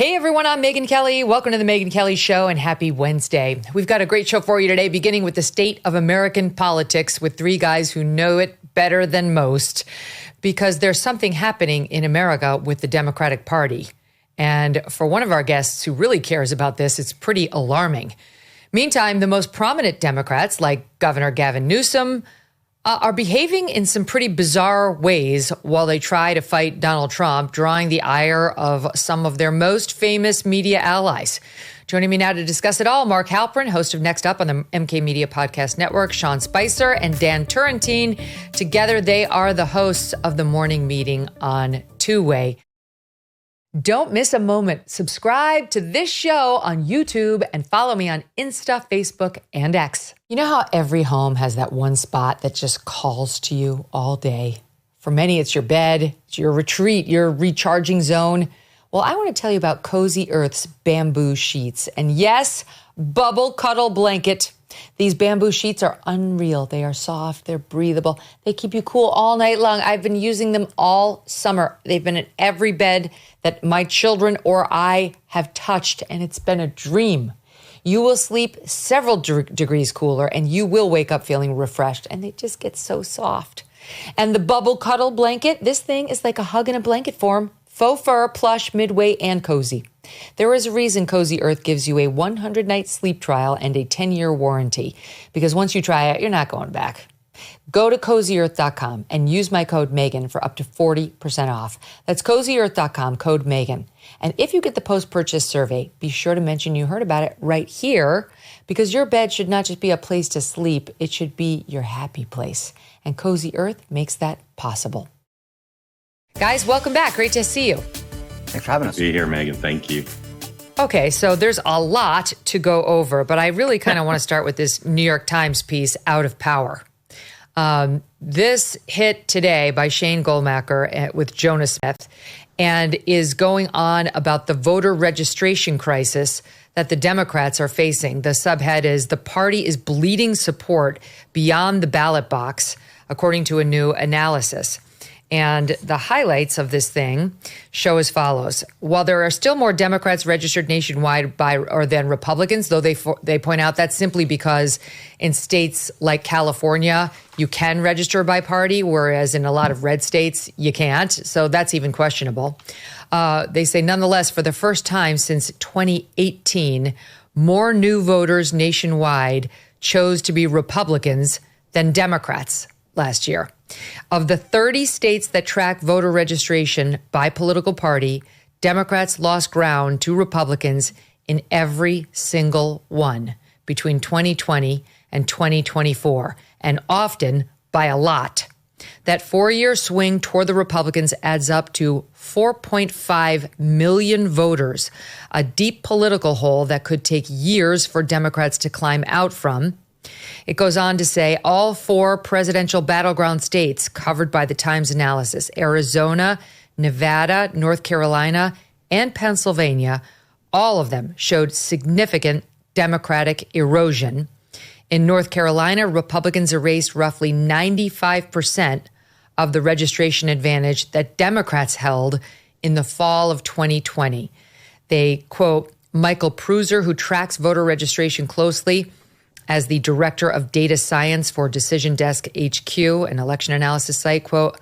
Hey everyone, I'm Megyn Kelly. Welcome to the Megyn Kelly Show and happy Wednesday. We've got a great show for you today, beginning with the state of American politics with three guys who know it better than most because there's something happening in America with the Democratic Party. And for one of our guests who really cares about this, it's pretty alarming. Meantime, the most prominent Democrats, like Governor Gavin Newsom, are behaving in some pretty bizarre ways while they try to fight Donald Trump, drawing the ire of some of their most famous media allies. Joining me now to discuss it all, Mark Halperin, host of Next Up on the MK Media Podcast Network, Sean Spicer and Dan Turrentine. Together, they are the hosts of the morning meeting on Two-Way. Don't miss a moment. Subscribe to this show on YouTube and follow me on Insta, Facebook, and X. You know how every home has that one spot that just calls to you all day? For many, it's your bed, it's your retreat, your recharging zone. Well, I want to tell you about Cozy Earth's bamboo sheets. And yes, bubble cuddle blanket. These bamboo sheets are unreal. They are soft, they're breathable. They keep you cool all night long. I've been using them all summer. They've been in every bed that my children or I have touched, and it's been a dream. You will sleep several degrees cooler, and you will wake up feeling refreshed, and they just get so soft. And the bubble cuddle blanket, this thing is like a hug in a blanket form. Faux fur, plush, midway, and cozy. There is a reason Cozy Earth gives you a 100-night sleep trial and a 10-year warranty, because once you try it, you're not going back. Go to CozyEarth.com and use my code Megyn for up to 40% off. That's CozyEarth.com, code Megyn. And if you get the post-purchase survey, be sure to mention you heard about it right here, because your bed should not just be a place to sleep, it should be your happy place. And Cozy Earth makes that possible. Guys, welcome back. Great to see you. Thanks for having us. Be here, Megyn. Thank you. Okay, so there's a lot to go over, but I really kind of want to start with this New York Times piece, Out of Power. This hit today by Shane Goldmacher with Jonah Smith and is going on about the voter registration crisis that the Democrats are facing. The subhead is, "The party is bleeding support beyond the ballot box," according to a new analysis. And the highlights of this thing show as follows. While there are still more Democrats registered nationwide than Republicans, though they point out that's simply because in states like California, you can register by party, whereas in a lot of red states, you can't. So that's even questionable. They say, nonetheless, for the first time since 2018, more new voters nationwide chose to be Republicans than Democrats last year. Of the 30 states that track voter registration by political party, Democrats lost ground to Republicans in every single one between 2020 and 2024, and often by a lot. That 4-year swing toward the Republicans adds up to 4.5 million voters, a deep political hole that could take years for Democrats to climb out from. It goes on to say all 4 presidential battleground states covered by the Times analysis, Arizona, Nevada, North Carolina, and Pennsylvania, all of them showed significant Democratic erosion. In North Carolina, Republicans erased roughly 95% of the registration advantage that Democrats held in the fall of 2020. They quote Michael Pruser, who tracks voter registration closely, as the director of data science for Decision Desk HQ, an election analysis site, quote,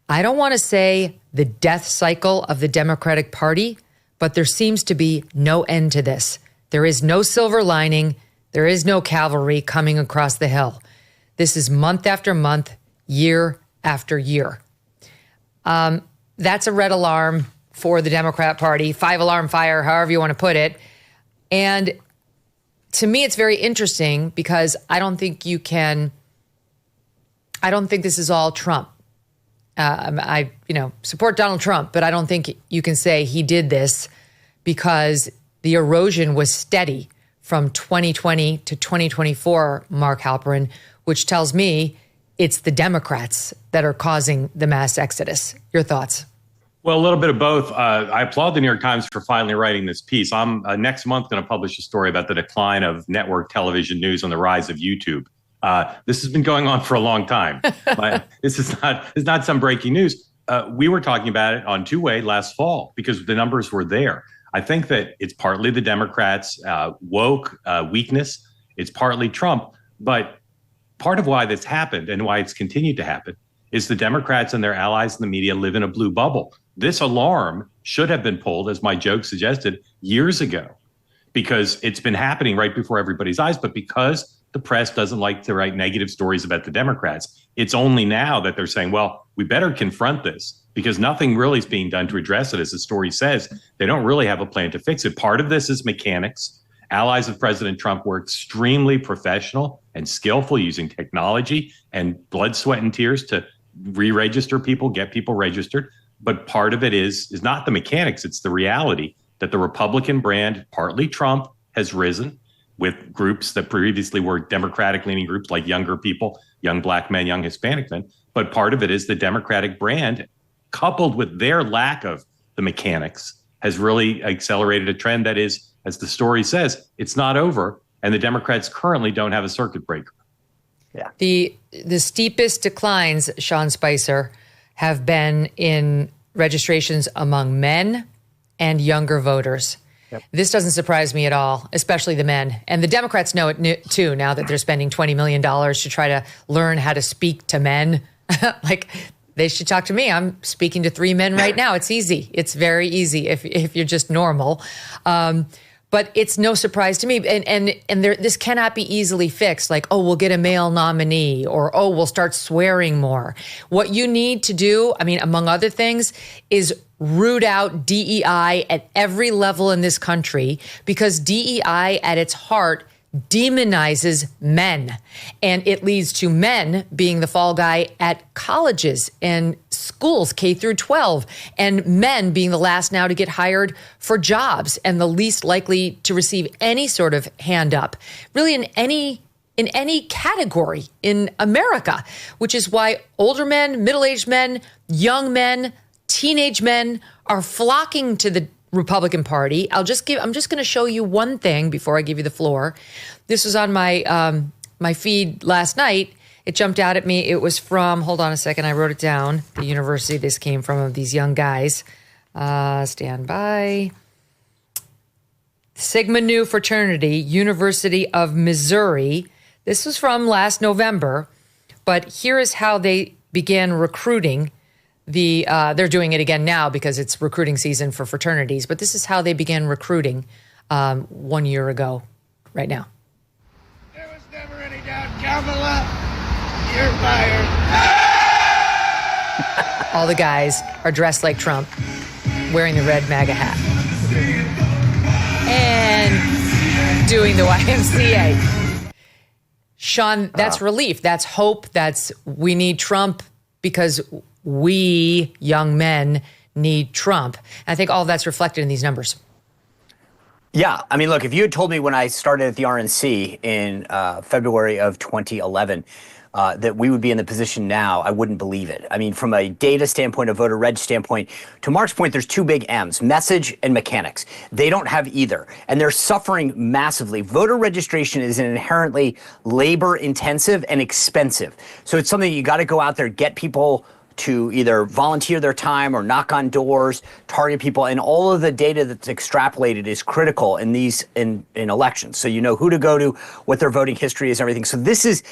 "I don't want to say the death cycle of the Democratic Party, but there seems to be no end to this. There is no silver lining. There is no cavalry coming across the hill. This is month after month, year after year." That's a red alarm for the Democrat Party, 5-alarm fire, however you want to put it. And to me, it's very interesting because I don't think this is all Trump. I support Donald Trump, but I don't think you can say he did this because the erosion was steady from 2020 to 2024, Mark Halperin, which tells me it's the Democrats that are causing the mass exodus. Your thoughts? Well, a little bit of both. I applaud the New York Times for finally writing this piece. I'm next month going to publish a story about the decline of network television news and the rise of YouTube. This has been going on for a long time. This is not some breaking news. We were talking about it on Two-Way last fall because the numbers were there. I think that it's partly the Democrats' woke weakness. It's partly Trump. But part of why this happened and why it's continued to happen is the Democrats and their allies in the media live in a blue bubble. This alarm should have been pulled, as my joke suggested, years ago, because it's been happening right before everybody's eyes. But because the press doesn't like to write negative stories about the Democrats, it's only now that they're saying, well, we better confront this because nothing really is being done to address it. As the story says, they don't really have a plan to fix it. Part of this is mechanics. Allies of President Trump were extremely professional and skillful using technology and blood, sweat, and tears to re-register people, get people registered. But part of it is not the mechanics. It's the reality that the Republican brand, partly Trump, has risen with groups that previously were Democratic-leaning groups like younger people, young Black men, young Hispanic men. But part of it is the Democratic brand, coupled with their lack of the mechanics, has really accelerated a trend that is, as the story says, it's not over. And the Democrats currently don't have a circuit breaker. Yeah. The steepest declines, Sean Spicer, have been in registrations among men and younger voters. Yep. This doesn't surprise me at all, especially the men. And the Democrats know it too, now that they're spending $20 million to try to learn how to speak to men. Like, they should talk to me. I'm speaking to 3 men right now. It's easy. It's very easy if you're just normal. But it's no surprise to me. And this cannot be easily fixed. Like, oh, we'll get a male nominee, or, oh, we'll start swearing more. What you need to do, I mean, among other things, is root out DEI at every level in this country, because DEI at its heart demonizes men, and it leads to men being the fall guy at colleges and schools, K through 12, and men being the last now to get hired for jobs and the least likely to receive any sort of hand up, really in any category in America, which is why older men, middle-aged men, young men, teenage men are flocking to the Republican Party. I'm just going to show you one thing before I give you the floor. This was on my my feed last night. It jumped out at me. It was from, hold on a second, I wrote it down, the university this came from, of these young guys. Stand by. Sigma Nu Fraternity, University of Missouri. This was from last November, but here is how they began recruiting. They're doing it again now because it's recruiting season for fraternities, but this is how they began recruiting 1 year ago, right now. There was never any doubt, Kamala, you're fired. All the guys are dressed like Trump, wearing the red MAGA hat, and doing the YMCA. Sean, that's relief. That's hope. We need Trump because we, young men, need Trump. And I think all of that's reflected in these numbers. Yeah. I mean, look, if you had told me when I started at the RNC in February of 2011 that we would be in the position now, I wouldn't believe it. I mean, from a data standpoint, a voter reg standpoint, to Mark's point, there's 2 big M's, message and mechanics. They don't have either, and they're suffering massively. Voter registration is inherently labor intensive and expensive. So it's something you got to go out there, get people to either volunteer their time or knock on doors, target people, and all of the data that's extrapolated is critical in these in elections. So you know who to go to, what their voting history is, everything. So this is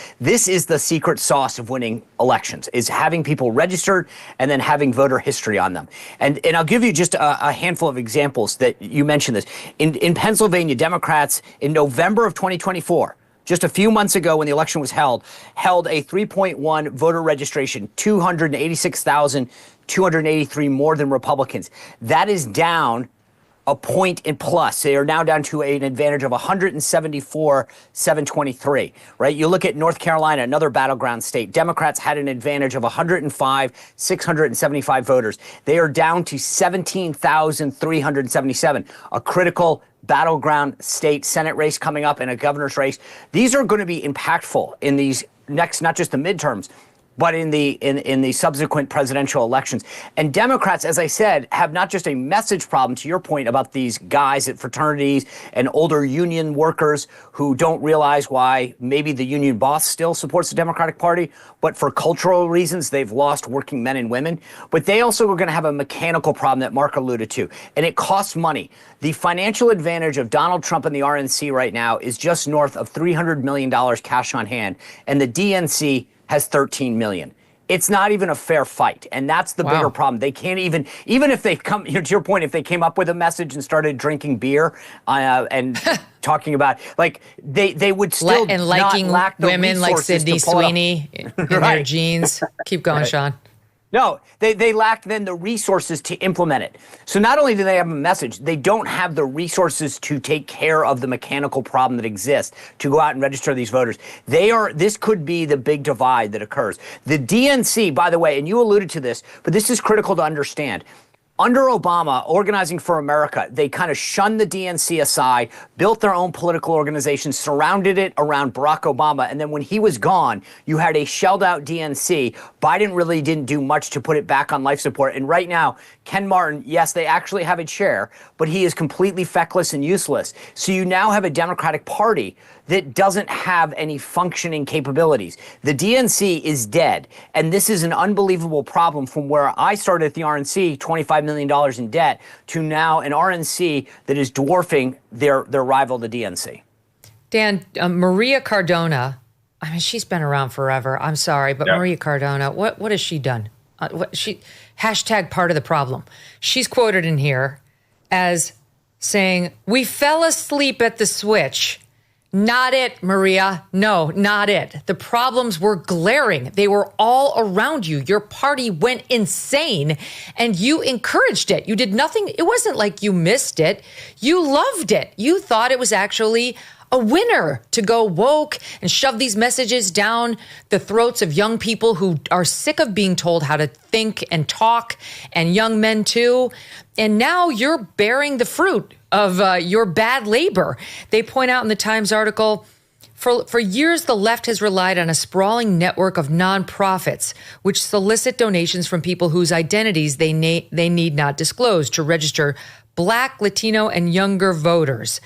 the secret sauce of winning elections, is having people registered and then having voter history on them. And I'll give you just a handful of examples that you mentioned this. In Pennsylvania, Democrats in November of 2024, just a few months ago when the election was held a 3.1 voter registration, 286,283 more than Republicans. That is down a point in plus. They are now down to an advantage of 174,723, right? You look at North Carolina, another battleground state. Democrats had an advantage of 105,675 voters. They are down to 17,377, a critical battleground state Senate race coming up and a governor's race. These are going to be impactful in these next, not just the midterms, but in the subsequent presidential elections. And Democrats, as I said, have not just a message problem, to your point about these guys at fraternities and older union workers who don't realize why maybe the union boss still supports the Democratic Party, but for cultural reasons, they've lost working men and women. But they also are going to have a mechanical problem that Mark alluded to, and it costs money. The financial advantage of Donald Trump and the RNC right now is just north of $300 million cash on hand, and the DNC has 13 million. It's not even a fair fight. And that's the bigger problem. They can't even if they come, to your point, if they came up with a message and started drinking beer and talking about, like, they would still and liking not lack the women like resources Sydney Sweeney in their jeans. Keep going, Sean. No, they lack then the resources to implement it. So not only do they have a message, they don't have the resources to take care of the mechanical problem that exists to go out and register these voters. This could be the big divide that occurs. The DNC, by the way, and you alluded to this, but this is critical to understand. Under Obama, Organizing for America, they kind of shunned the DNC aside, built their own political organization, surrounded it around Barack Obama. And then when he was gone, you had a shelled out DNC. Biden really didn't do much to put it back on life support. And right now, Ken Martin, yes, they actually have a chair, but he is completely feckless and useless. So you now have a Democratic Party that doesn't have any functioning capabilities. The DNC is dead, and this is an unbelievable problem from where I started at the RNC, $25 million in debt, to now an RNC that is dwarfing their rival, the DNC. Dan, Maria Cardona, I mean, she's been around forever. I'm sorry, but Maria Cardona, what has she done? Hashtag part of the problem. She's quoted in here as saying, "We fell asleep at the switch." Not it, Maria. No, not it. The problems were glaring. They were all around you. Your party went insane and you encouraged it. You did nothing. It wasn't like you missed it. You loved it. You thought it was actually a winner to go woke and shove these messages down the throats of young people who are sick of being told how to think and talk, and young men too. And now you're bearing the fruit of your bad labor. They point out in the Times article, for years, the left has relied on a sprawling network of nonprofits, which solicit donations from people whose identities they need not disclose to register Black, Latino, and younger voters.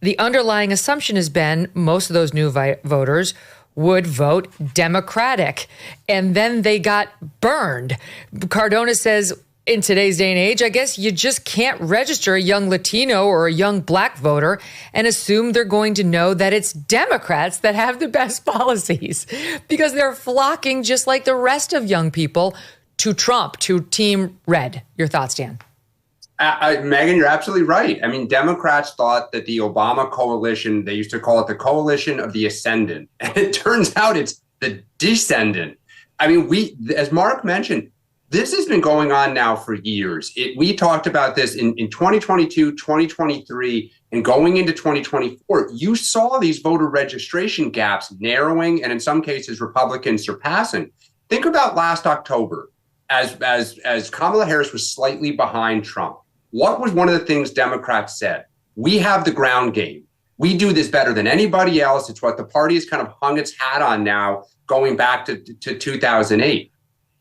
The underlying assumption has been most of those new voters would vote Democratic, and then they got burned. Cardona says, in today's day and age, I guess you just can't register a young Latino or a young Black voter and assume they're going to know that it's Democrats that have the best policies, because they're flocking just like the rest of young people to Trump, to Team Red. Your thoughts, Dan? Megyn, you're absolutely right. I mean, Democrats thought that the Obama coalition, they used to call it the coalition of the ascendant. And it turns out it's the descendant. I mean, as Mark mentioned, this has been going on now for years. We talked about this in 2022, 2023, and going into 2024. You saw these voter registration gaps narrowing, and in some cases, Republicans surpassing. Think about last October, as Kamala Harris was slightly behind Trump. What was one of the things Democrats said? We have the ground game. We do this better than anybody else. It's what the party has kind of hung its hat on now, going back to 2008.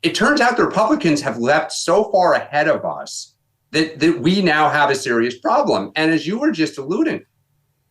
It turns out the Republicans have leapt so far ahead of us that we now have a serious problem. And as you were just alluding,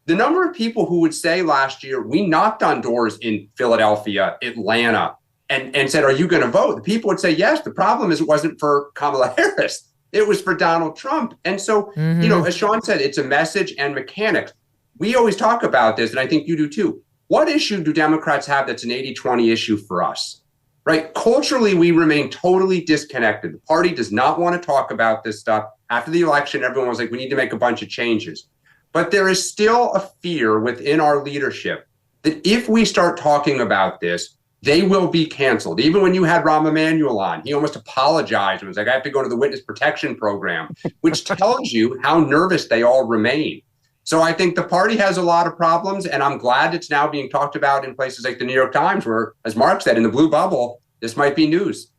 the number of people who would say last year, we knocked on doors in Philadelphia, Atlanta, and said, are you going to vote? The people would say, yes. The problem is it wasn't for Kamala Harris. It was for Donald Trump. And so, you know, as Sean said, it's a message and mechanics. We always talk about this, and I think you do too. What issue do Democrats have that's an 80-20 issue for us? Right? Culturally, we remain totally disconnected. The party does not want to talk about this stuff. After the election, everyone was like, we need to make a bunch of changes. But there is still a fear within our leadership that if we start talking about this, they will be canceled. Even when you had Rahm Emanuel on, he almost apologized and was like, I have to go to the witness protection program, which tells you how nervous they all remain. So I think the party has a lot of problems, and I'm glad it's now being talked about in places like the New York Times, where, as Mark said, in the blue bubble, this might be news.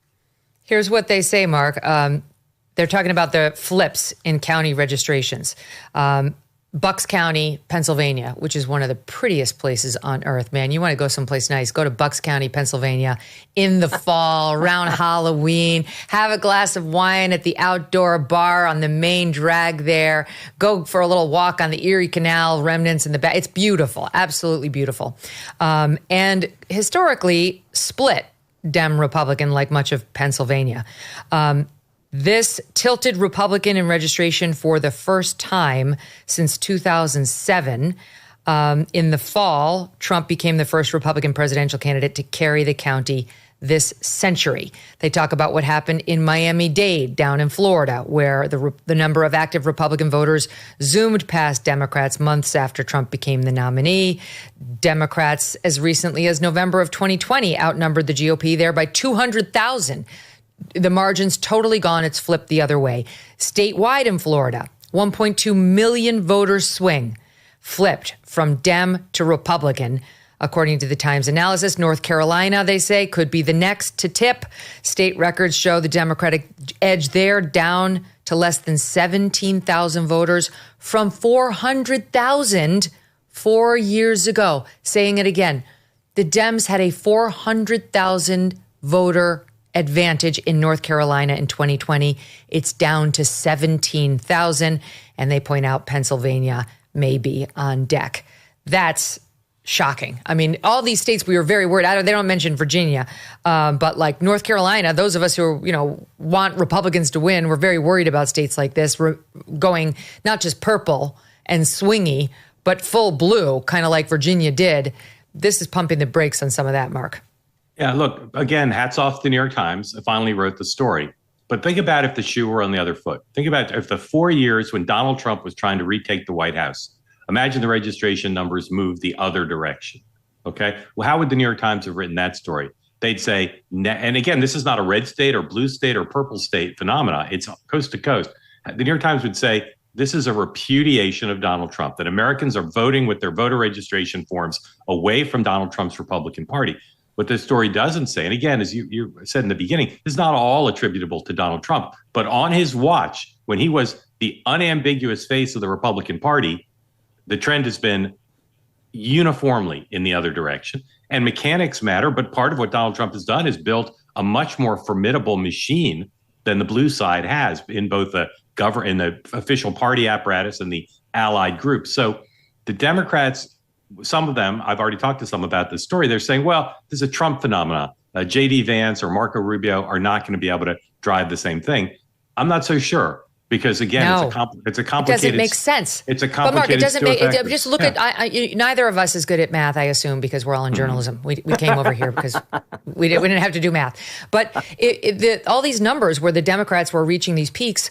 Here's what they say, Mark. They're talking about the flips in county registrations. Bucks County, Pennsylvania, which is one of the prettiest places on earth, man. You want to go someplace nice, go to Bucks County, Pennsylvania in the fall, around Halloween, have a glass of wine at the outdoor bar on the main drag there, go for a little walk on the Erie Canal, remnants in the back. It's beautiful, absolutely beautiful. And historically split Dem Republican like much of Pennsylvania. This tilted Republican in registration for the first time since 2007. In the fall, Trump became the first Republican presidential candidate to carry the county this century. They talk about what happened in Miami-Dade down in Florida, where the number of active Republican voters zoomed past Democrats months after Trump became the nominee. Democrats, as recently as November of 2020, outnumbered the GOP there by 200,000. The margin's totally gone. It's flipped the other way. Statewide in Florida, 1.2 million voters swing, flipped from Dem to Republican. According to the Times analysis, North Carolina, they say, could be the next to tip. State records show the Democratic edge there down to less than 17,000 voters from 400,000 4 years ago. Saying it again, the Dems had a 400,000 voter advantage in North Carolina in 2020. It's down to 17,000, and they point out Pennsylvania may be on deck. That's shocking. I mean, all these states we were very worried. They don't mention Virginia, but like North Carolina, those of us who want Republicans to win, we're very worried about states like this. We're going not just purple and swingy, but full blue, kind of like Virginia did. This is pumping the brakes on some of that, Mark. Yeah, look, again, hats off to the New York Times. I finally wrote the story. But think about if the shoe were on the other foot. Think about if the 4 years when Donald Trump was trying to retake the White House, imagine the registration numbers moved the other direction. Okay. Well, how would the New York Times have written that story? They'd say, and again, this is not a red state or blue state or purple state phenomena. It's coast to coast. The New York Times would say, this is a repudiation of Donald Trump, that Americans are voting with their voter registration forms away from Donald Trump's Republican Party. What this story doesn't say, and again, as you said in the beginning, this is not all attributable to Donald Trump, but on his watch, when he was the unambiguous face of the Republican Party, the trend has been uniformly in the other direction. And mechanics matter, but part of what Donald Trump has done is built a much more formidable machine than the blue side has in both the in the official party apparatus and the allied groups. So the Democrats, some of them, I've already talked to some about this story. They're saying, well, this is a Trump phenomenon. J.D. Vance or Marco Rubio are not going to be able to drive the same thing. I'm not so sure because, again, it's a complicated. It doesn't make sense. It's a complicated. But Mark, it doesn't make. Just look at. Neither of us is good at math, I assume, because we're all in journalism. We came over here because we didn't have to do math. But all these numbers where the Democrats were reaching these peaks,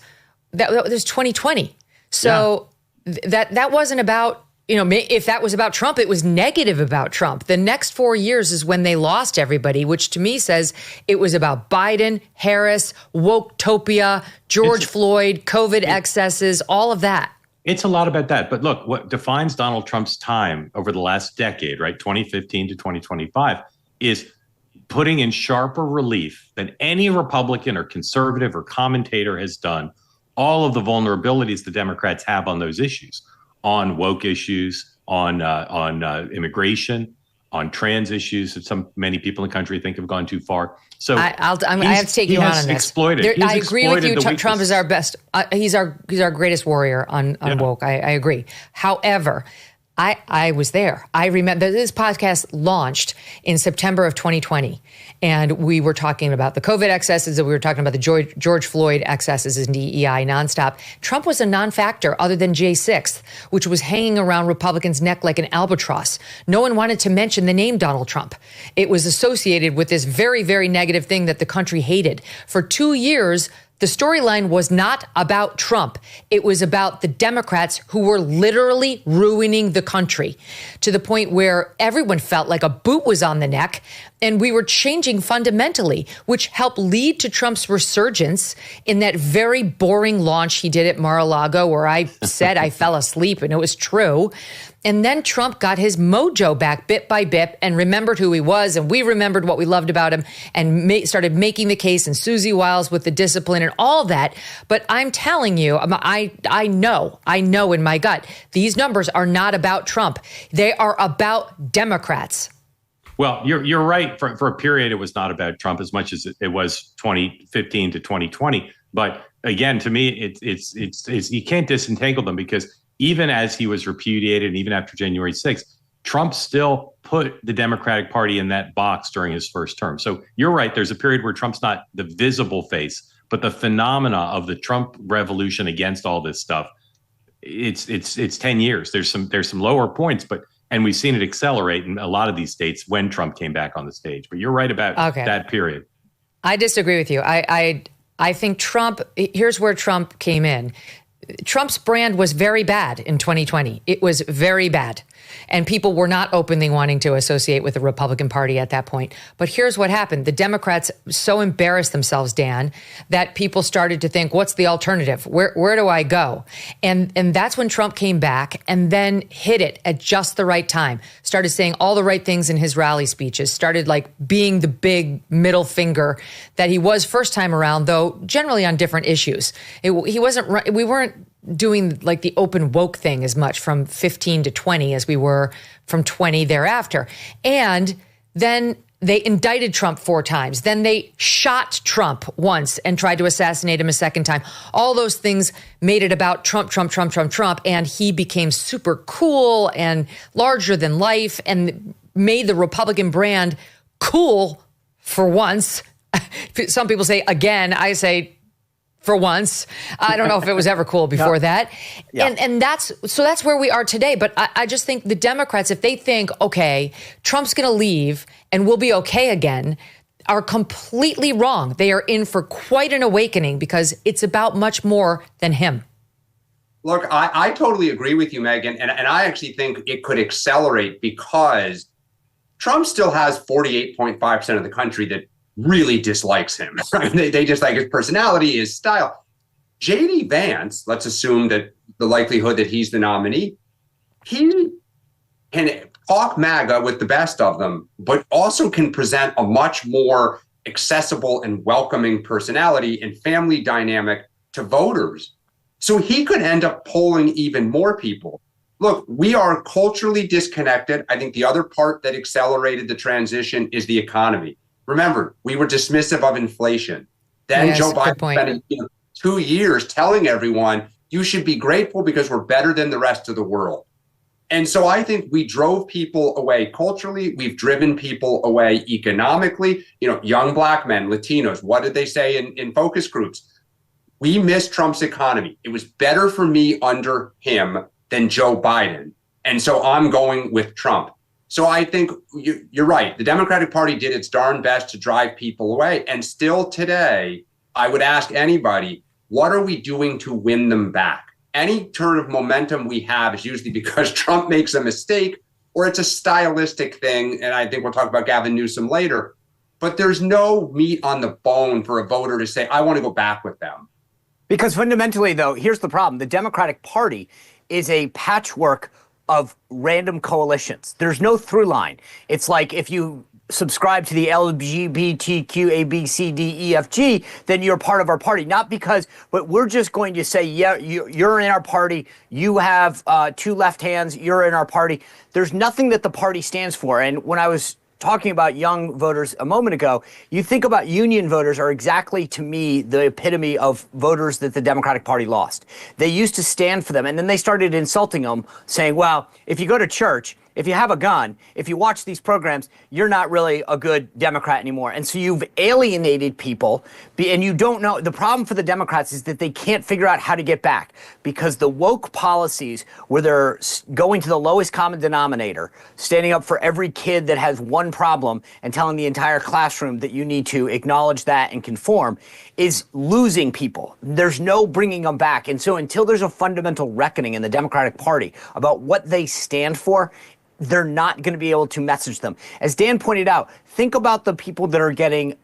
that was 2020. So that wasn't about. If that was about Trump, it was negative about Trump. The next 4 years is when they lost everybody, which to me says it was about Biden, Harris, Woketopia, George Floyd, COVID excesses, all of that. It's a lot about that. But look, what defines Donald Trump's time over the last decade, right, 2015 to 2025, is putting in sharper relief than any Republican or conservative or commentator has done all of the vulnerabilities the Democrats have on those issues. On woke issues, on immigration, on trans issues that many people in the country think have gone too far. So I have to take you on this. I agree with you. Trump is our best. He's our greatest warrior on woke. I agree. However, I was there. I remember this podcast launched in September of 2020, and we were talking about the COVID excesses, and we were talking about the George Floyd excesses in DEI nonstop. Trump was a non-factor other than J6, which was hanging around Republicans' neck like an albatross. No one wanted to mention the name Donald Trump. It was associated with this very, very negative thing that the country hated. For 2 years, the storyline was not about Trump. It was about the Democrats who were literally ruining the country to the point where everyone felt like a boot was on the neck. And we were changing fundamentally, which helped lead to Trump's resurgence in that very boring launch he did at Mar-a-Lago, where I said I fell asleep, and it was true. And then Trump got his mojo back bit by bit and remembered who he was. And we remembered what we loved about him and started making the case. And Susie Wiles with the discipline and all that. But I'm telling you, I know in my gut, these numbers are not about Trump. They are about Democrats. Well, you're right. For a period, it was not about Trump as much as it was 2015 to 2020. But again, to me, it's you can't disentangle them, because even as he was repudiated, and even after January 6th, Trump still put the Democratic Party in that box during his first term. So you're right. There's a period where Trump's not the visible face, but the phenomena of the Trump revolution against all this stuff, it's 10 years. There's some lower points, and we've seen it accelerate in a lot of these states when Trump came back on the stage. But you're right about that period. I disagree with you. I think Trump, here's where Trump came in. Trump's brand was very bad in 2020. It was very bad. And people were not openly wanting to associate with the Republican Party at that point. But here's what happened. The Democrats so embarrassed themselves, Dan, that people started to think, what's the alternative? Where do I go? And that's when Trump came back and then hit it at just the right time. Started saying all the right things in his rally speeches. Started being the big middle finger that he was first time around, though generally on different issues. We weren't doing the open woke thing as much from 15 to 20 as we were from 20 thereafter. And then they indicted Trump 4 times. Then they shot Trump once and tried to assassinate him a second time. All those things made it about Trump. And he became super cool and larger than life and made the Republican brand cool for once. Some people say again, I say for once. I don't know if it was ever cool before that. Yeah. And that's where we are today. But I just think the Democrats, if they think, okay, Trump's going to leave and we'll be okay again, are completely wrong. They are in for quite an awakening, because it's about much more than him. Look, I totally agree with you, Megyn. And I actually think it could accelerate, because Trump still has 48.5% of the country that really dislikes him. Right? They dislike his personality, his style. J.D. Vance, let's assume that the likelihood that he's the nominee, he can talk MAGA with the best of them, but also can present a much more accessible and welcoming personality and family dynamic to voters. So he could end up polling even more people. Look, we are culturally disconnected. I think the other part that accelerated the transition is the economy. Remember, we were dismissive of inflation. Then Joe Biden spent 2 years telling everyone, you should be grateful because we're better than the rest of the world. And so I think we drove people away culturally. We've driven people away economically. Young Black men, Latinos, what did they say in focus groups? We miss Trump's economy. It was better for me under him than Joe Biden. And so I'm going with Trump. So I think you're right. The Democratic Party did its darn best to drive people away. And still today, I would ask anybody, what are we doing to win them back? Any turn of momentum we have is usually because Trump makes a mistake, or it's a stylistic thing. And I think we'll talk about Gavin Newsom later. But there's no meat on the bone for a voter to say, I want to go back with them. Because fundamentally, though, here's the problem. The Democratic Party is a patchwork of random coalitions. There's no through line. It's like if you subscribe to the LGBTQ ABCDEFG, then you're part of our party. Not because, but we're just going to say, yeah, you're in our party. You have 2 left hands. You're in our party. There's nothing that the party stands for. And when I was talking about young voters a moment ago, you think about union voters are exactly, to me, the epitome of voters that the Democratic Party lost. They used to stand for them, and then they started insulting them, saying, well, if you go to church, if you have a gun, if you watch these programs, you're not really a good Democrat anymore. And so you've alienated people, and you don't know. The problem for the Democrats is that they can't figure out how to get back, because the woke policies where they're going to the lowest common denominator, standing up for every kid that has one problem and telling the entire classroom that you need to acknowledge that and conform, is losing people. There's no bringing them back. And so until there's a fundamental reckoning in the Democratic Party about what they stand for, they're not going to be able to message them. As Dan pointed out, think about the people that are getting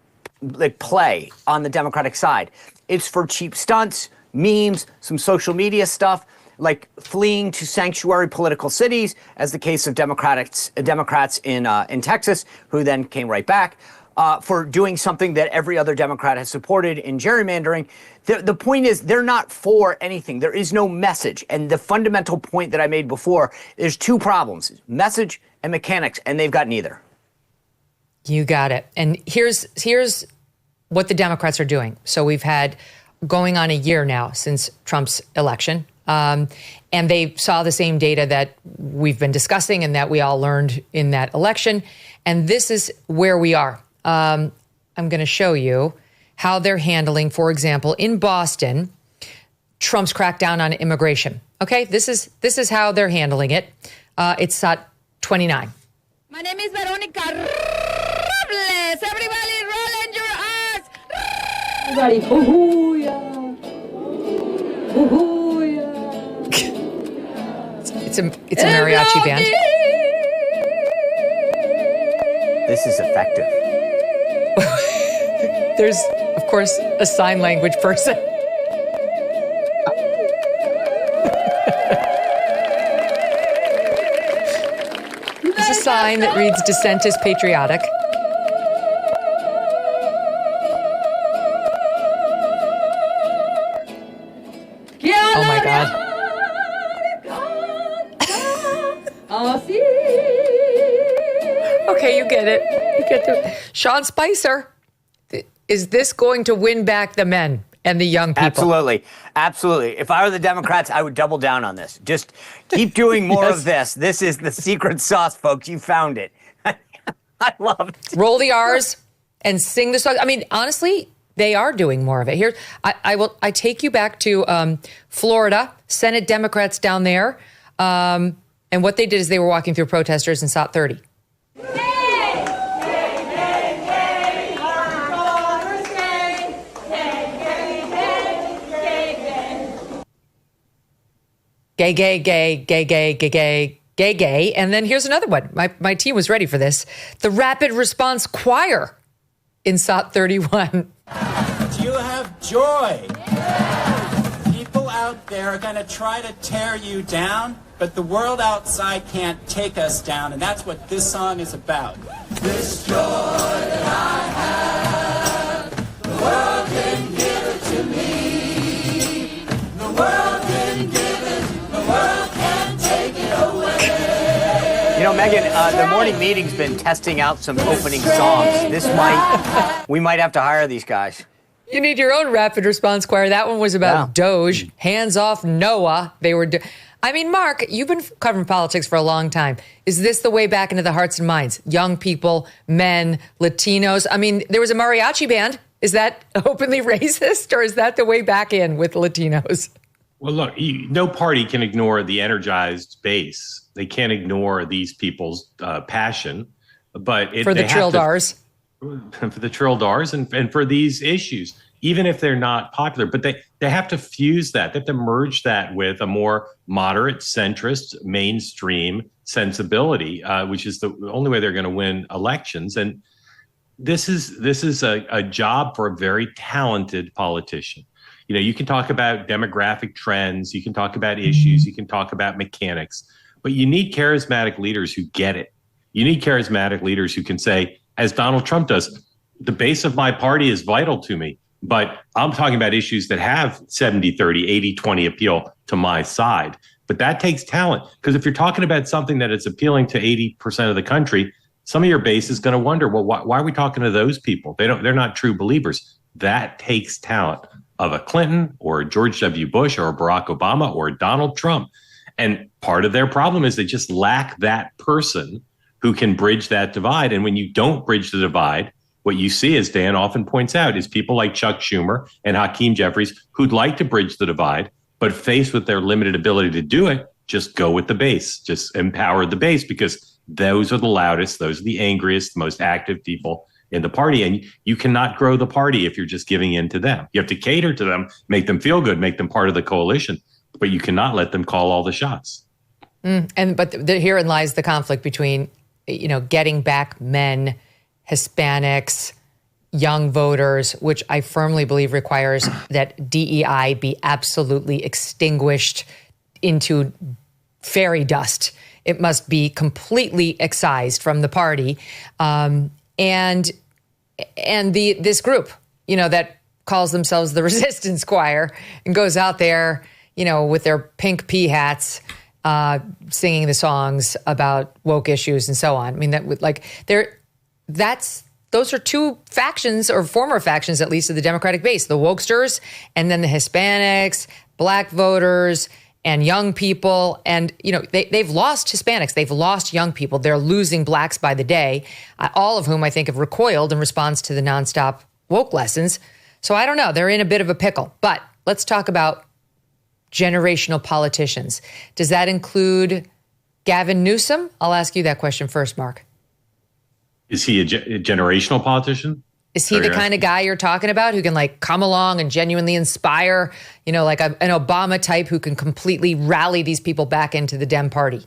play on the Democratic side. It's for cheap stunts, memes, some social media stuff, like fleeing to sanctuary political cities, as the case of Democrats in Texas, who then came right back. for doing something that every other Democrat has supported in gerrymandering. The point is they're not for anything. There is no message. And the fundamental point that I made before, there's two problems, message and mechanics, and they've got neither. You got it. And here's what the Democrats are doing. So we've had going on a year now since Trump's election. And they saw the same data that we've been discussing and that we all learned in that election. And this is where we are. I'm going to show you how they're handling, for example, in Boston, Trump's crackdown on immigration. Okay, this is how they're handling it. It's at 29. My name is Veronica Robles. Everybody roll in your eyes. Everybody, hoo-hoo-ya. Hoo-hoo-ya. It's a mariachi band. This is effective. There's, of course, a sign language person. There's a sign that reads "Dissent is patriotic." Oh my God. Okay, you get it. You get it. Sean Spicer. Is this going to win back the men and the young people? Absolutely. Absolutely. If I were the Democrats, I would double down on this. Just keep doing more of this. This is the secret sauce, folks. You found it. I love it. Roll the R's and sing the song. I mean, honestly, they are doing more of it. Here, I take you back to Florida, Senate Democrats down there. And what they did is they were walking through protesters and SOT 30. Gay, gay, gay, gay, gay, gay, gay, gay, gay. And then here's another one. My team was ready for this. The Rapid Response Choir in SOT 31. Do you have joy? People out there are going to try to tear you down, but the world outside can't take us down, and that's what this song is about. This joy that I have, the world can give it to me. The world can give it, the world can take it away. You know, Megyn, the morning meeting's been testing out some opening songs. We might have to hire these guys. You need your own rapid response choir. That one was about Doge, hands off Noah. I mean, Mark, you've been covering politics for a long time. Is this the way back into the hearts and minds? Young people, men, Latinos. I mean, there was a mariachi band. Is that openly racist, or is that the way back in with Latinos? Well, look, no party can ignore the energized base. They can't ignore these people's passion. But for the Trildars. For the Trildars and for these issues, even if they're not popular, but they have to fuse that. They have to merge that with a more moderate, centrist, mainstream sensibility, which is the only way they're going to win elections. And this is a job for a very talented politician. You know, you can talk about demographic trends, you can talk about issues, you can talk about mechanics, but you need charismatic leaders who get it. You need charismatic leaders who can say, as Donald Trump does, the base of my party is vital to me, but I'm talking about issues that have 70-30, 80-20 appeal to my side. But that takes talent, because if you're talking about something that is appealing to 80% of the country, some of your base is going to wonder, well, why are we talking to those people? They're not true believers. That takes talent of a Clinton or a George W. Bush or a Barack Obama or a Donald Trump. And part of their problem is they just lack that person who can bridge that divide. And when you don't bridge the divide, what you see, as Dan often points out, is people like Chuck Schumer and Hakeem Jeffries who'd like to bridge the divide, but faced with their limited ability to do it, just go with the base, just empower the base, because those are the loudest, those are the angriest, most active people in the party. And you cannot grow the party if you're just giving in to them. You have to cater to them, make them feel good, make them part of the coalition, but you cannot let them call all the shots. But herein lies the conflict between, getting back men, Hispanics, young voters, which I firmly believe requires that DEI be absolutely extinguished into fairy dust. It must be completely excised from the party. And and this group, that calls themselves the Resistance Choir and goes out there, with their pink pea hats, singing the songs about woke issues and so on. I mean, those are two factions, or former factions, at least, of the Democratic base: the wokesters, and then the Hispanics, black voters, and young people. And, they've lost Hispanics. They've lost young people. They're losing blacks by the day, all of whom I think have recoiled in response to the nonstop woke lessons. So I don't know. They're in a bit of a pickle. But let's talk about generational politicians. Does that include Gavin Newsom? I'll ask you that question first, Mark. Is he a generational politician? Is he the kind of guy you're talking about who can come along and genuinely inspire, like an Obama type who can completely rally these people back into the Dem party?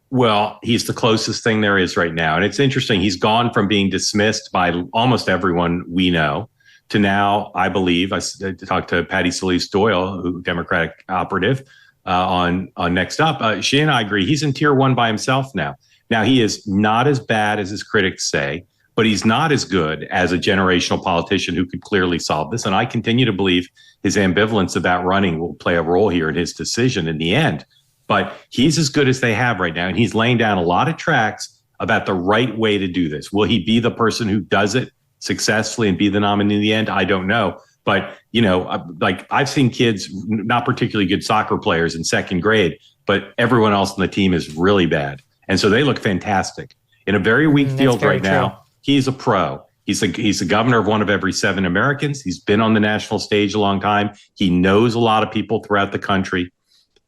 Well, he's the closest thing there is right now. And it's interesting. He's gone from being dismissed by almost everyone we know to now, I believe, I talked to Patty Solis Doyle, who Democratic operative, on Next Up. She and I agree. He's in tier 1 by himself now. Now, he is not as bad as his critics say, but he's not as good as a generational politician who could clearly solve this. And I continue to believe his ambivalence about running will play a role here in his decision in the end. But he's as good as they have right now. And he's laying down a lot of tracks about the right way to do this. Will he be the person who does it successfully and be the nominee in the end? I don't know. But, I've seen kids, not particularly good soccer players in second grade, but everyone else on the team is really bad. And so they look fantastic. In a very weak field right now, he's a pro. He's the governor of one of every 7 Americans. He's been on the national stage a long time. He knows a lot of people throughout the country.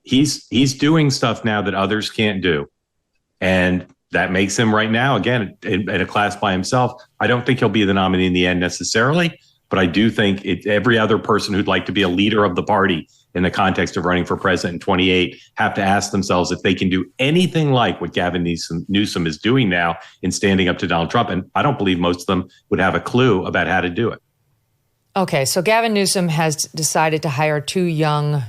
He's doing stuff now that others can't do. And that makes him right now, again, in a class by himself. I don't think he'll be the nominee in the end necessarily, but I do think every other person who'd like to be a leader of the party in the context of running for president in 28 have to ask themselves if they can do anything like what Gavin Newsom is doing now in standing up to Donald Trump. And I don't believe most of them would have a clue about how to do it. Okay, so Gavin Newsom has decided to hire 2 young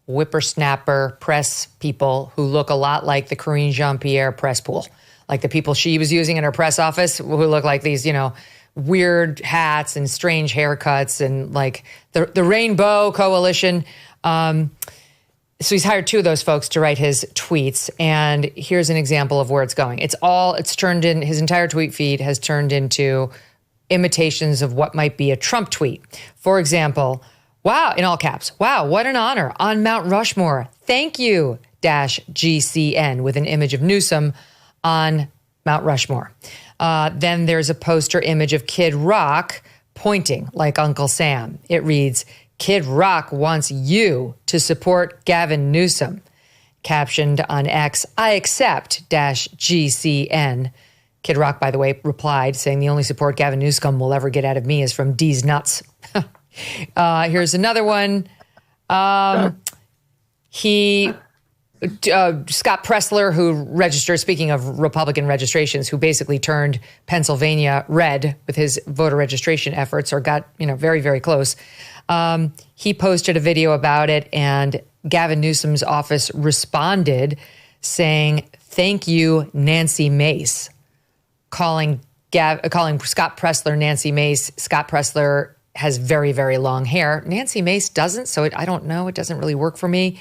whippersnapper press people who look a lot like the Karine Jean-Pierre press pool, like the people she was using in her press office, who look like these, weird hats and strange haircuts and like the Rainbow Coalition. So he's hired 2 of those folks to write his tweets. And here's an example of where it's going. It's turned in, his entire tweet feed has turned into imitations of what might be a Trump tweet. For example, wow, in all caps, wow, what an honor on Mount Rushmore. Thank you, -GCN, with an image of Newsom on Mount Rushmore. Then there's a poster image of Kid Rock pointing like Uncle Sam. It reads, Kid Rock wants you to support Gavin Newsom. Captioned on X, I accept -GCN. Kid Rock, by the way, replied saying the only support Gavin Newsom will ever get out of me is from D's nuts. Here's another one. Scott Pressler, who registered, speaking of Republican registrations, who basically turned Pennsylvania red with his voter registration efforts, or got, very, very close. He posted a video about it, and Gavin Newsom's office responded saying, thank you, Nancy Mace, calling Scott Pressler Nancy Mace. Scott Pressler has very, very long hair. Nancy Mace doesn't, so I don't know. It doesn't really work for me.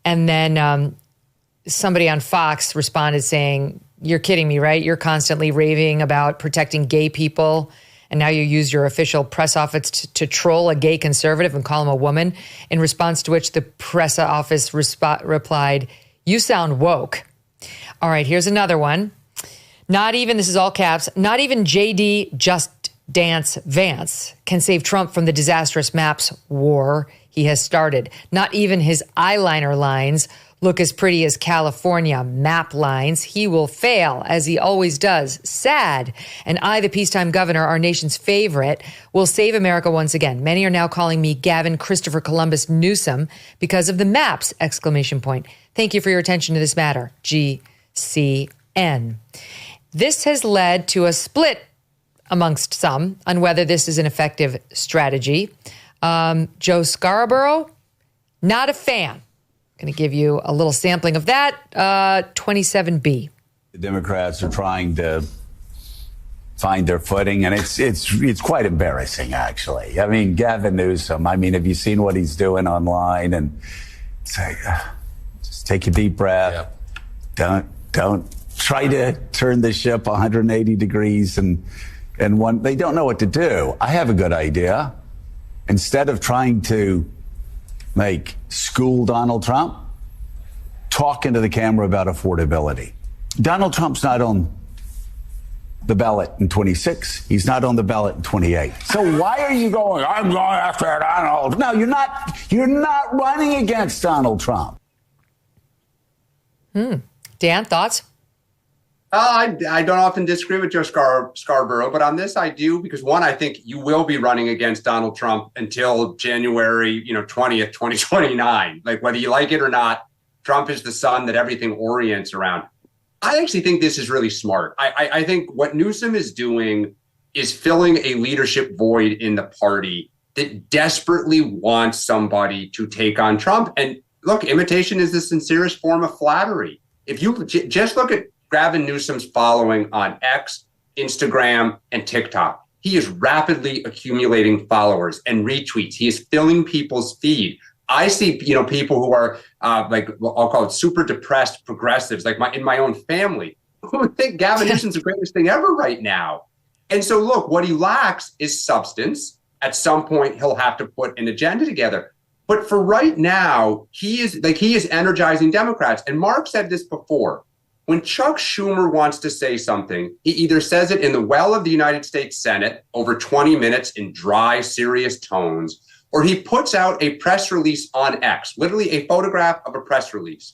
And then somebody on Fox responded saying, you're kidding me, right? You're constantly raving about protecting gay people, and now you use your official press office to troll a gay conservative and call him a woman, in response to which the press office replied, you sound woke. All right, here's another one. This is all caps, not even JD Just Dance Vance can save Trump from the disastrous maps war he has started. Not even his eyeliner lines look as pretty as California map lines. He will fail, as he always does. Sad. And I, the peacetime governor, our nation's favorite, will save America once again. Many are now calling me Gavin Christopher Columbus Newsom because of the maps, ! Thank you for your attention to this matter. GCN. This has led to a split amongst some on whether this is an effective strategy. Joe Scarborough, not a fan. Going to give you a little sampling of that. 27B. The Democrats are trying to find their footing, and it's quite embarrassing, actually. I mean, Gavin Newsom, I mean, have you seen what he's doing online? And say, just take a deep breath. Don't try to turn the ship 180 degrees and they don't know what to do. I have a good idea. Instead of trying to school Donald Trump, talk into the camera about affordability. Donald Trump's not on the ballot in 26. He's not on the ballot in 28. So why are you going, I'm going after Donald? No, you're not. You're not running against Donald Trump. Dan, thoughts? I don't often disagree with Joe Scarborough, but on this I do, because one, I think you will be running against Donald Trump until January, 20th, 2029. Like, whether you like it or not, Trump is the sun that everything orients around. I actually think this is really smart. I think what Newsom is doing is filling a leadership void in the party that desperately wants somebody to take on Trump. And look, imitation is the sincerest form of flattery. If you just look at Gavin Newsom's following on X, Instagram, and TikTok, he is rapidly accumulating followers and retweets. He is filling people's feed. I see, people who are I'll call it super depressed progressives, like in my own family, who would think Gavin Newsom's the greatest thing ever right now. And so, look, what he lacks is substance. At some point, he'll have to put an agenda together. But for right now, he is energizing Democrats. And Mark said this before. When Chuck Schumer wants to say something, he either says it in the well of the United States Senate over 20 minutes in dry, serious tones, or he puts out a press release on X, literally a photograph of a press release.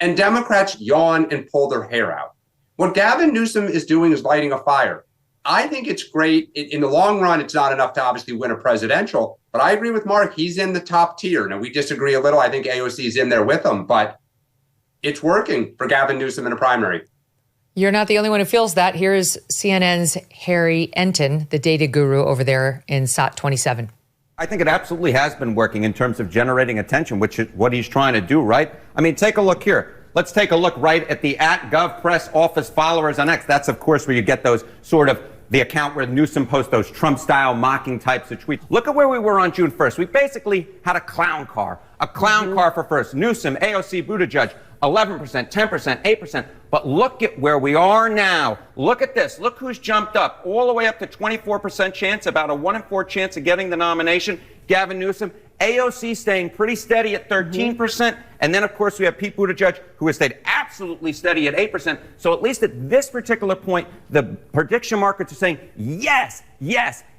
And Democrats yawn and pull their hair out. What Gavin Newsom is doing is lighting a fire. I think it's great. In the long run, it's not enough to obviously win a presidential, but I agree with Mark. He's in the top tier. Now, we disagree a little. I think AOC is in there with him, but it's working for Gavin Newsom in a primary. You're not the only one who feels that. Here's CNN's Harry Enton, the data guru over there in SOT 27. I think it absolutely has been working in terms of generating attention, which is what he's trying to do, right? I mean, take a look here. Let's take a look right at the @GovPress office followers on X. That's, of course, where you get those sort of the account where Newsom posts those Trump-style mocking types of tweets. Look at where we were on June 1st. We basically had a clown car for first. Newsom, AOC, Buttigieg, 11%, 10%, 8%. But look at where we are now. Look at this. Look who's jumped up all the way up to 24% chance, about a 1 in 4 chance of getting the nomination. Gavin Newsom. AOC staying pretty steady at 13%. And then, of course, we have Pete Buttigieg, who has stayed absolutely steady at 8%. So at least at this particular point, the prediction markets are saying, yes,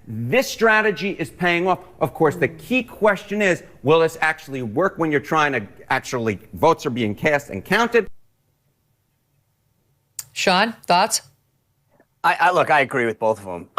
this strategy is paying off. Of course, the key question is, will this actually work when you're trying to actually, votes are being cast and counted? Sean, thoughts? I agree with both of them.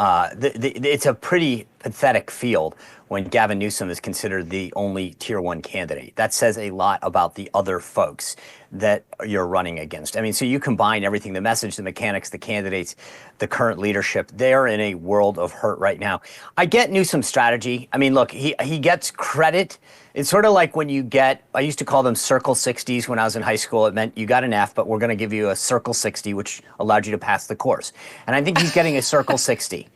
It's a pretty pathetic field when Gavin Newsom is considered the only tier 1 candidate. That says a lot about the other folks that you're running against. I mean, so you combine everything, the message, the mechanics, the candidates, the current leadership, they're in a world of hurt right now. I get Newsom's strategy. I mean, look, he gets credit. It's sort of like when you get, I used to call them Circle 60s when I was in high school. It meant you got an F, but we're going to give you a Circle 60, which allowed you to pass the course. And I think he's getting a Circle 60.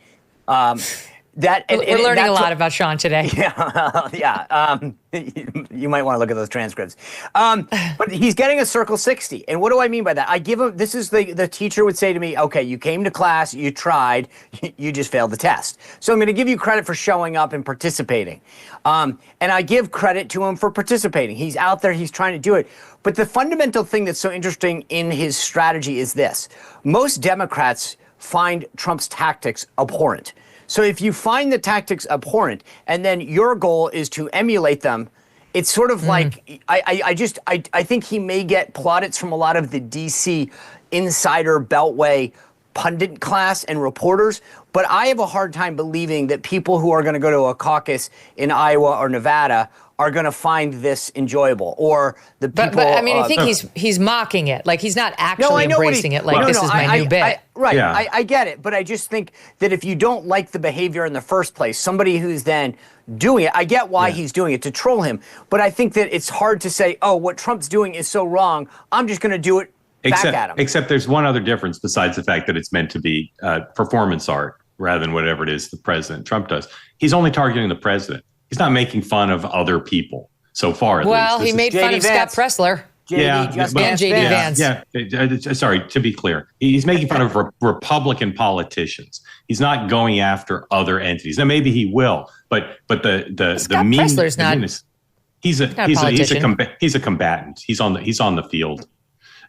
We're learning a lot about Sean today. Yeah. You might want to look at those transcripts. But he's getting a Circle 60. And what do I mean by that? I give him, this is the teacher would say to me, okay, you came to class, you tried, you just failed the test. So I'm going to give you credit for showing up and participating. And I give credit to him for participating. He's out there, he's trying to do it. But the fundamental thing that's so interesting in his strategy is this. Most Democrats find Trump's tactics abhorrent. So if you find the tactics abhorrent and then your goal is to emulate them, it's sort of like, I think he may get plaudits from a lot of the DC insider beltway pundit class and reporters, but I have a hard time believing that people who are going to go to a caucus in Iowa or Nevada are going to find this enjoyable, or the people. But I mean, I think he's mocking it. Like, he's not actually embracing it. Like, this is my new bit. I get it, but I just think that if you don't like the behavior in the first place, somebody who's then doing it, I get why he's doing it, to troll him, but I think that it's hard to say, oh, what Trump's doing is so wrong, I'm just going to do it back at him. Except there's one other difference besides the fact that it's meant to be performance art rather than whatever it is the President Trump does. He's only targeting the president. He's not making fun of other people so far. Well, he made fun of Scott Presler. And J.D. Vance. Yeah. Sorry, to be clear, he's making fun of Republican politicians. He's not going after other entities. Now, maybe he will, but the Scott mean Presler's not. He's a combatant. He's on the field.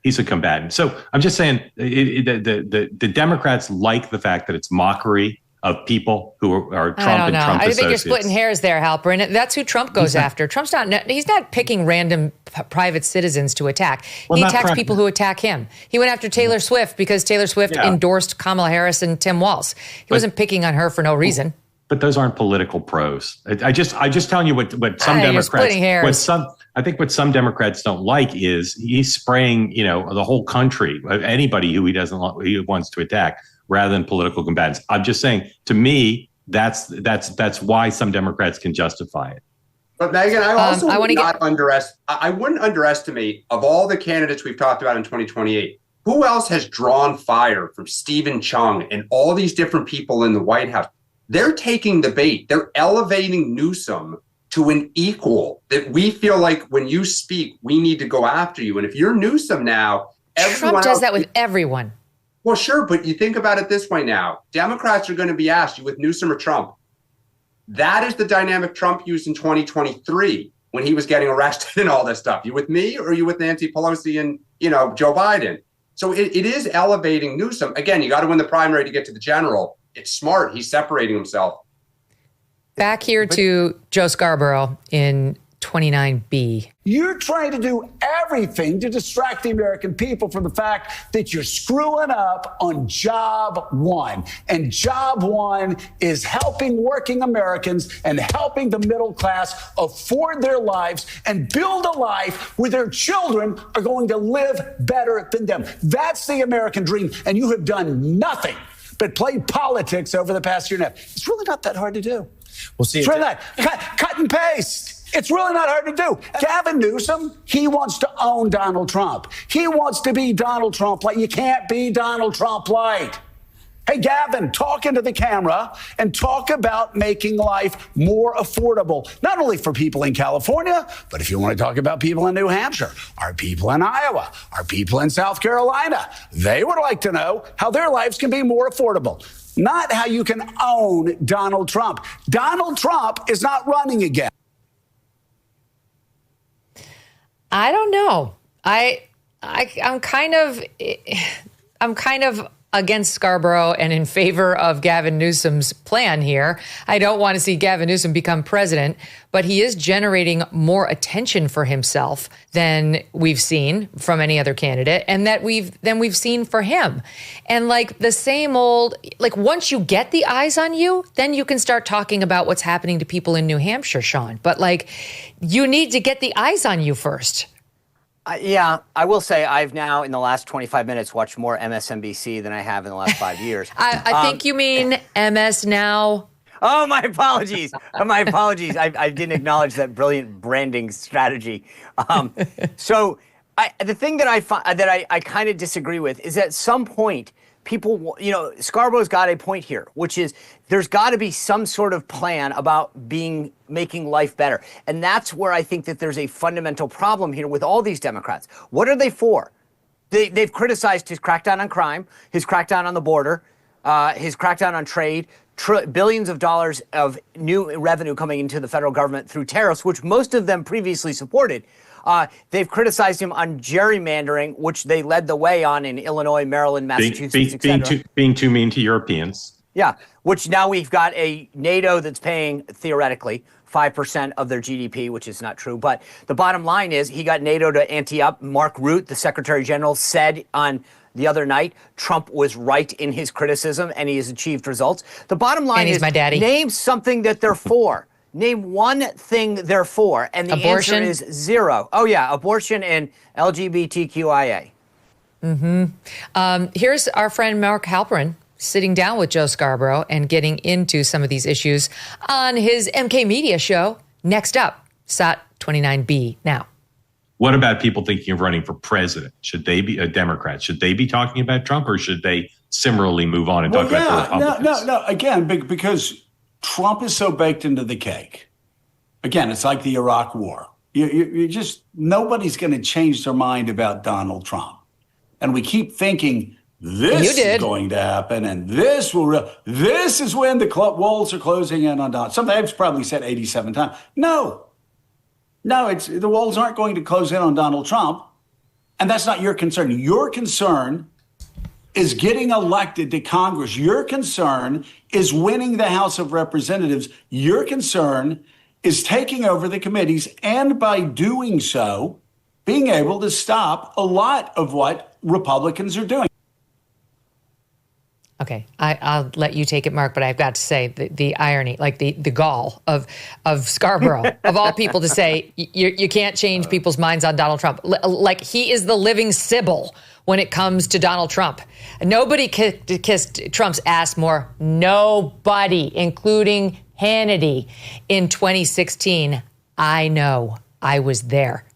He's a combatant. So I'm just saying, the Democrats like the fact that it's mockery of people who are Trump and Trump associates. I think you're splitting hairs there, Halperin. That's who Trump goes after. Trump's he's not picking random private citizens to attack. He attacks people who attack him. He went after Taylor Swift because Taylor Swift endorsed Kamala Harris and Tim Walz. He wasn't picking on her for no reason. But those aren't political pros. I just telling you what some Democrats, what some Democrats don't like is he's spraying, the whole country, anybody who he wants to attack, rather than political combatants. I'm just saying, to me, that's why some Democrats can justify it. But Megyn, I wouldn't underestimate, of all the candidates we've talked about in 2028, who else has drawn fire from Stephen Chung and all these different people in the White House? They're taking the bait. They're elevating Newsom to an equal that we feel like when you speak, we need to go after you. And if you're Newsom now, Trump does that with everyone. Well, sure, but you think about it this way now. Democrats are going to be asked, you with Newsom or Trump? That is the dynamic Trump used in 2023 when he was getting arrested and all this stuff. You with me or are you with Nancy Pelosi and, Joe Biden? So it is elevating Newsom. Again, you got to win the primary to get to the general. It's smart. He's separating himself. Back here to Joe Scarborough in 29B. You're trying to do everything to distract the American people from the fact that you're screwing up on job one. And job one is helping working Americans and helping the middle class afford their lives and build a life where their children are going to live better than them. That's the American dream. And you have done nothing but play politics over the past year and a half. It's really not that hard to do. We'll see. It's really not. Cut and paste. It's really not hard to do. Gavin Newsom, he wants to own Donald Trump. He wants to be Donald Trump light. You can't be Donald Trump light. Hey, Gavin, talk into the camera and talk about making life more affordable, not only for people in California, but if you want to talk about people in New Hampshire, our people in Iowa, our people in South Carolina, they would like to know how their lives can be more affordable. Not how you can own Donald Trump. Donald Trump is not running again. I don't know. I'm kind of against Scarborough and in favor of Gavin Newsom's plan here. I don't want to see Gavin Newsom become president, but he is generating more attention for himself than we've seen from any other candidate and than we've seen for him. And like the same old, like once you get the eyes on you, then you can start talking about what's happening to people in New Hampshire, Sean. But like you need to get the eyes on you first. Yeah, I will say I've now, in the last 25 minutes, watched more MSNBC than I have in the last 5 years. I think you mean MS Now. Oh, my apologies. My apologies. I didn't acknowledge that brilliant branding strategy. So the thing that I kind of disagree with is at some point, people, Scarborough's got a point here, which is there's got to be some sort of plan about making life better. And that's where I think that there's a fundamental problem here with all these Democrats. What are they for? They've criticized his crackdown on crime, his crackdown on the border, his crackdown on trade, billions of dollars of new revenue coming into the federal government through tariffs, which most of them previously supported. They've criticized him on gerrymandering, which they led the way on in Illinois, Maryland, Massachusetts, etc. Being too mean to Europeans. Yeah, which now we've got a NATO that's paying, theoretically, 5% of their GDP, which is not true. But the bottom line is he got NATO to ante up. Mark Rutte, the Secretary General, said on the other night Trump was right in his criticism and he has achieved results. The bottom line is my daddy. Name something that they're for. Name one thing they're for, and the abortion? answer is zero. Oh, yeah, abortion and LGBTQIA. Here's our friend Mark Halperin sitting down with Joe Scarborough and getting into some of these issues on his MK Media show. Next up, SOT 29B now. What about people thinking of running for president? Should they be a Democrat? Should they be talking about Trump, or should they similarly move on and talk about the Republicans? No. Again, because Trump is so baked into the cake. Again, it's like the Iraq War. You just, nobody's going to change their mind about Donald Trump. And we keep thinking this is going to happen, and this is when the walls are closing in on Donald. Something I've probably said 87 times. No, the walls aren't going to close in on Donald Trump, and that's not your concern. Your concern is getting elected to Congress. Your concern is winning the House of Representatives. Your concern is taking over the committees, and by doing so, being able to stop a lot of what Republicans are doing. Okay, I'll let you take it, Mark, but I've got to say the irony, like the gall of Scarborough, of all people, to say you can't change people's minds on Donald Trump. Like, he is the living Sybil when it comes to Donald Trump. Nobody kissed Trump's ass more. Nobody, including Hannity in 2016. I know. I was there.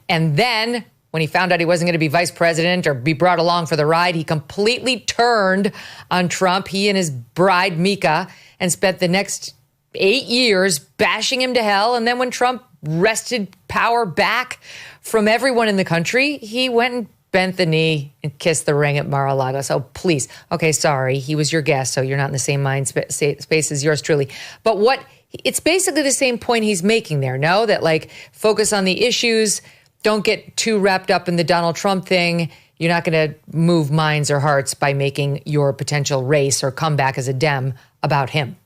And then when he found out he wasn't going to be vice president or be brought along for the ride, he completely turned on Trump, he and his bride, Mika, and spent the next 8 years bashing him to hell. And then when Trump wrested power back from everyone in the country, he went and bent the knee and kissed the ring at Mar-a-Lago. So please, okay, sorry, he was your guest, so you're not in the same mind space as yours truly. But it's basically the same point he's making there, no? That, like, focus on the issues, don't get too wrapped up in the Donald Trump thing. You're not going to move minds or hearts by making your potential race or comeback as a Dem about him.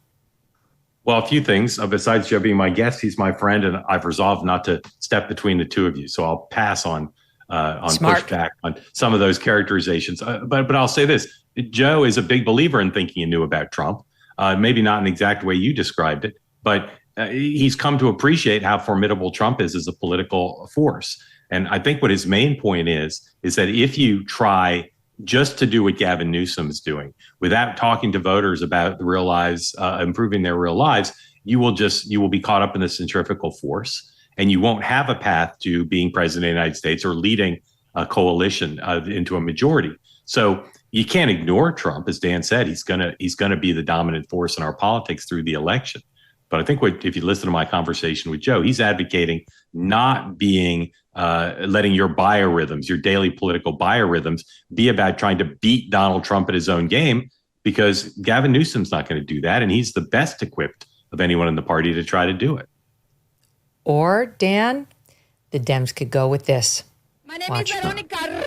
Well, a few things. Besides Joe being my guest, he's my friend, and I've resolved not to step between the two of you. So I'll pass on pushback on some of those characterizations. But I'll say this. Joe is a big believer in thinking anew about Trump. Maybe not in the exact way you described it, but he's come to appreciate how formidable Trump is as a political force. And I think what his main point is that if you try just to do what Gavin Newsom is doing without talking to voters about the real lives, improving their real lives, you will be caught up in the centrifugal force, and you won't have a path to being president of the United States or leading a coalition into a majority. So you can't ignore Trump. As Dan said, he's gonna be the dominant force in our politics through the election. But I think if you listen to my conversation with Joe, he's advocating not being letting your biorhythms, your daily political biorhythms, be about trying to beat Donald Trump at his own game, because Gavin Newsom's not going to do that, and he's the best equipped of anyone in the party to try to do it. Or, Dan, the Dems could go with this. My name is Veronica Robles.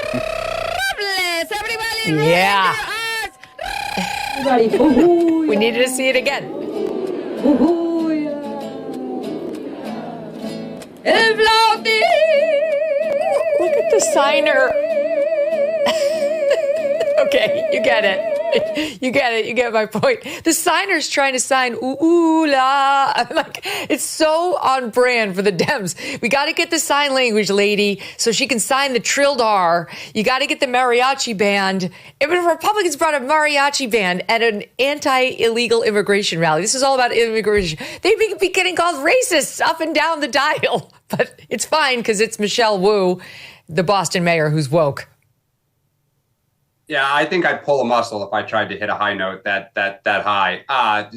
Everybody, yeah. We needed to see it again. Look at the signer. Okay, you get it. You get it. You get my point. The signer's trying to sign ooh la. I'm like, it's so on brand for the Dems. We got to get the sign language lady so she can sign the trilled R. You got to get the mariachi band. If the Republicans brought a mariachi band at an anti-illegal immigration rally, this is all about immigration, they'd be getting called racists up and down the dial. But it's fine because it's Michelle Wu, the Boston mayor, who's woke. Yeah, I think I'd pull a muscle if I tried to hit a high note that high.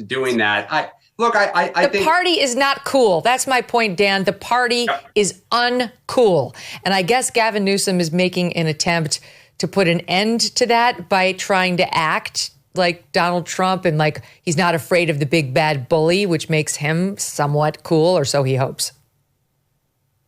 Doing that, I think the party is not cool. That's my point, Dan. The party is uncool, and I guess Gavin Newsom is making an attempt to put an end to that by trying to act like Donald Trump, and like he's not afraid of the big bad bully, which makes him somewhat cool, or so he hopes.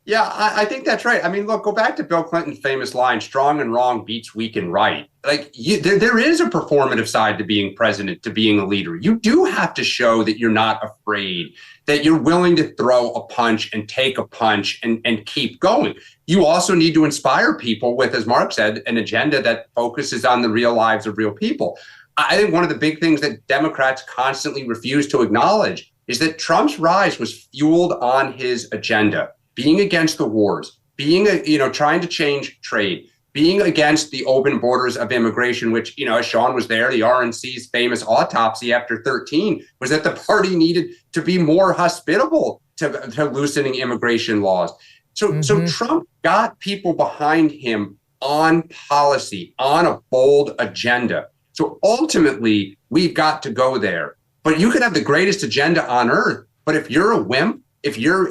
Yeah, I think that's right. I mean, look, go back to Bill Clinton's famous line, strong and wrong beats weak and right. Like, there is a performative side to being president, to being a leader. You do have to show that you're not afraid, that you're willing to throw a punch and take a punch and keep going. You also need to inspire people with, as Mark said, an agenda that focuses on the real lives of real people. I think one of the big things that Democrats constantly refuse to acknowledge is that Trump's rise was fueled on his agenda. Being against the wars, trying to change trade, being against the open borders of immigration, which, as Sean was there, the RNC's famous autopsy after 13 was that the party needed to be more hospitable to loosening immigration laws. So Trump got people behind him on policy, on a bold agenda. So ultimately, we've got to go there. But you could have the greatest agenda on earth, but if you're a wimp, if you're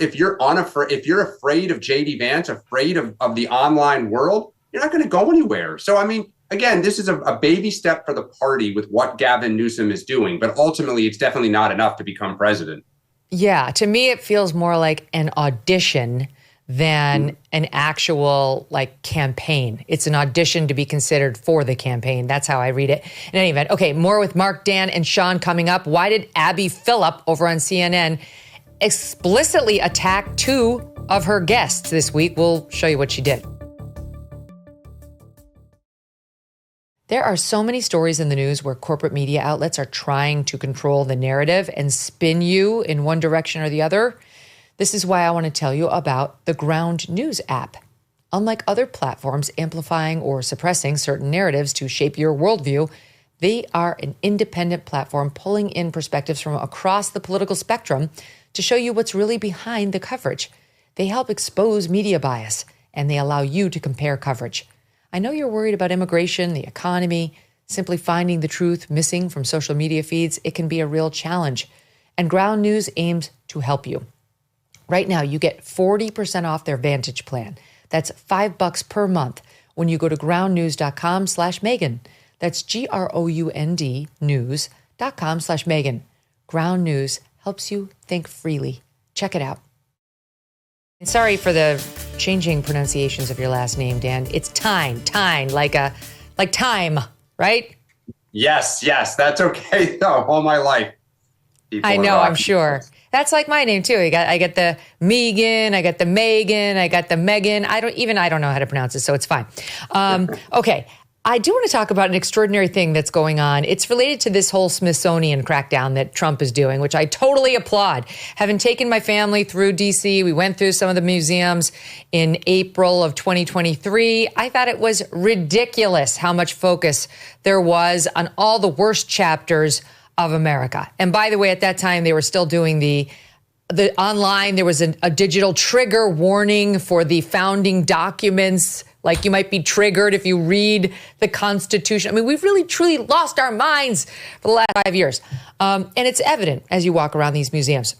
afraid of J.D. Vance, afraid of the online world, you're not going to go anywhere. So, I mean, again, this is a baby step for the party with what Gavin Newsom is doing, but ultimately it's definitely not enough to become president. Yeah, to me, it feels more like an audition than an actual campaign. It's an audition to be considered for the campaign. That's how I read it. In any event, okay, more with Mark, Dan, and Sean coming up. Why did Abby Phillip over on CNN explicitly attack two of her guests this week? We'll show you what she did. There are so many stories in the news where corporate media outlets are trying to control the narrative and spin you in one direction or the other. This is why I want to tell you about the Ground News app. Unlike other platforms amplifying or suppressing certain narratives to shape your worldview, they are an independent platform pulling in perspectives from across the political spectrum to show you what's really behind the coverage. They help expose media bias, and they allow you to compare coverage. I know you're worried about immigration, the economy, simply finding the truth missing from social media feeds. It can be a real challenge, and Ground News aims to help you. Right now, you get 40% off their Vantage plan. That's $5 per month when you go to groundnews.com/Megyn. That's GROUND news.com/Megyn. Ground News helps you think freely. Check it out. And sorry for the changing pronunciations of your last name, Dan. It's Tyne, like time, right? Yes, that's okay. No, all my life. I know, I'm sure. That's like my name too. I get the Megan, I got the Megan, I got the Megan. I don't know how to pronounce it, so it's fine. Okay. I do want to talk about an extraordinary thing that's going on. It's related to this whole Smithsonian crackdown that Trump is doing, which I totally applaud. Having taken my family through D.C., we went through some of the museums in April of 2023. I thought it was ridiculous how much focus there was on all the worst chapters of America. And by the way, at that time, they were still doing the online. There was a digital trigger warning for the founding documents. Like you might be triggered if you read the Constitution. I mean, we've really, truly lost our minds for the last 5 years. And it's evident as you walk around these museums.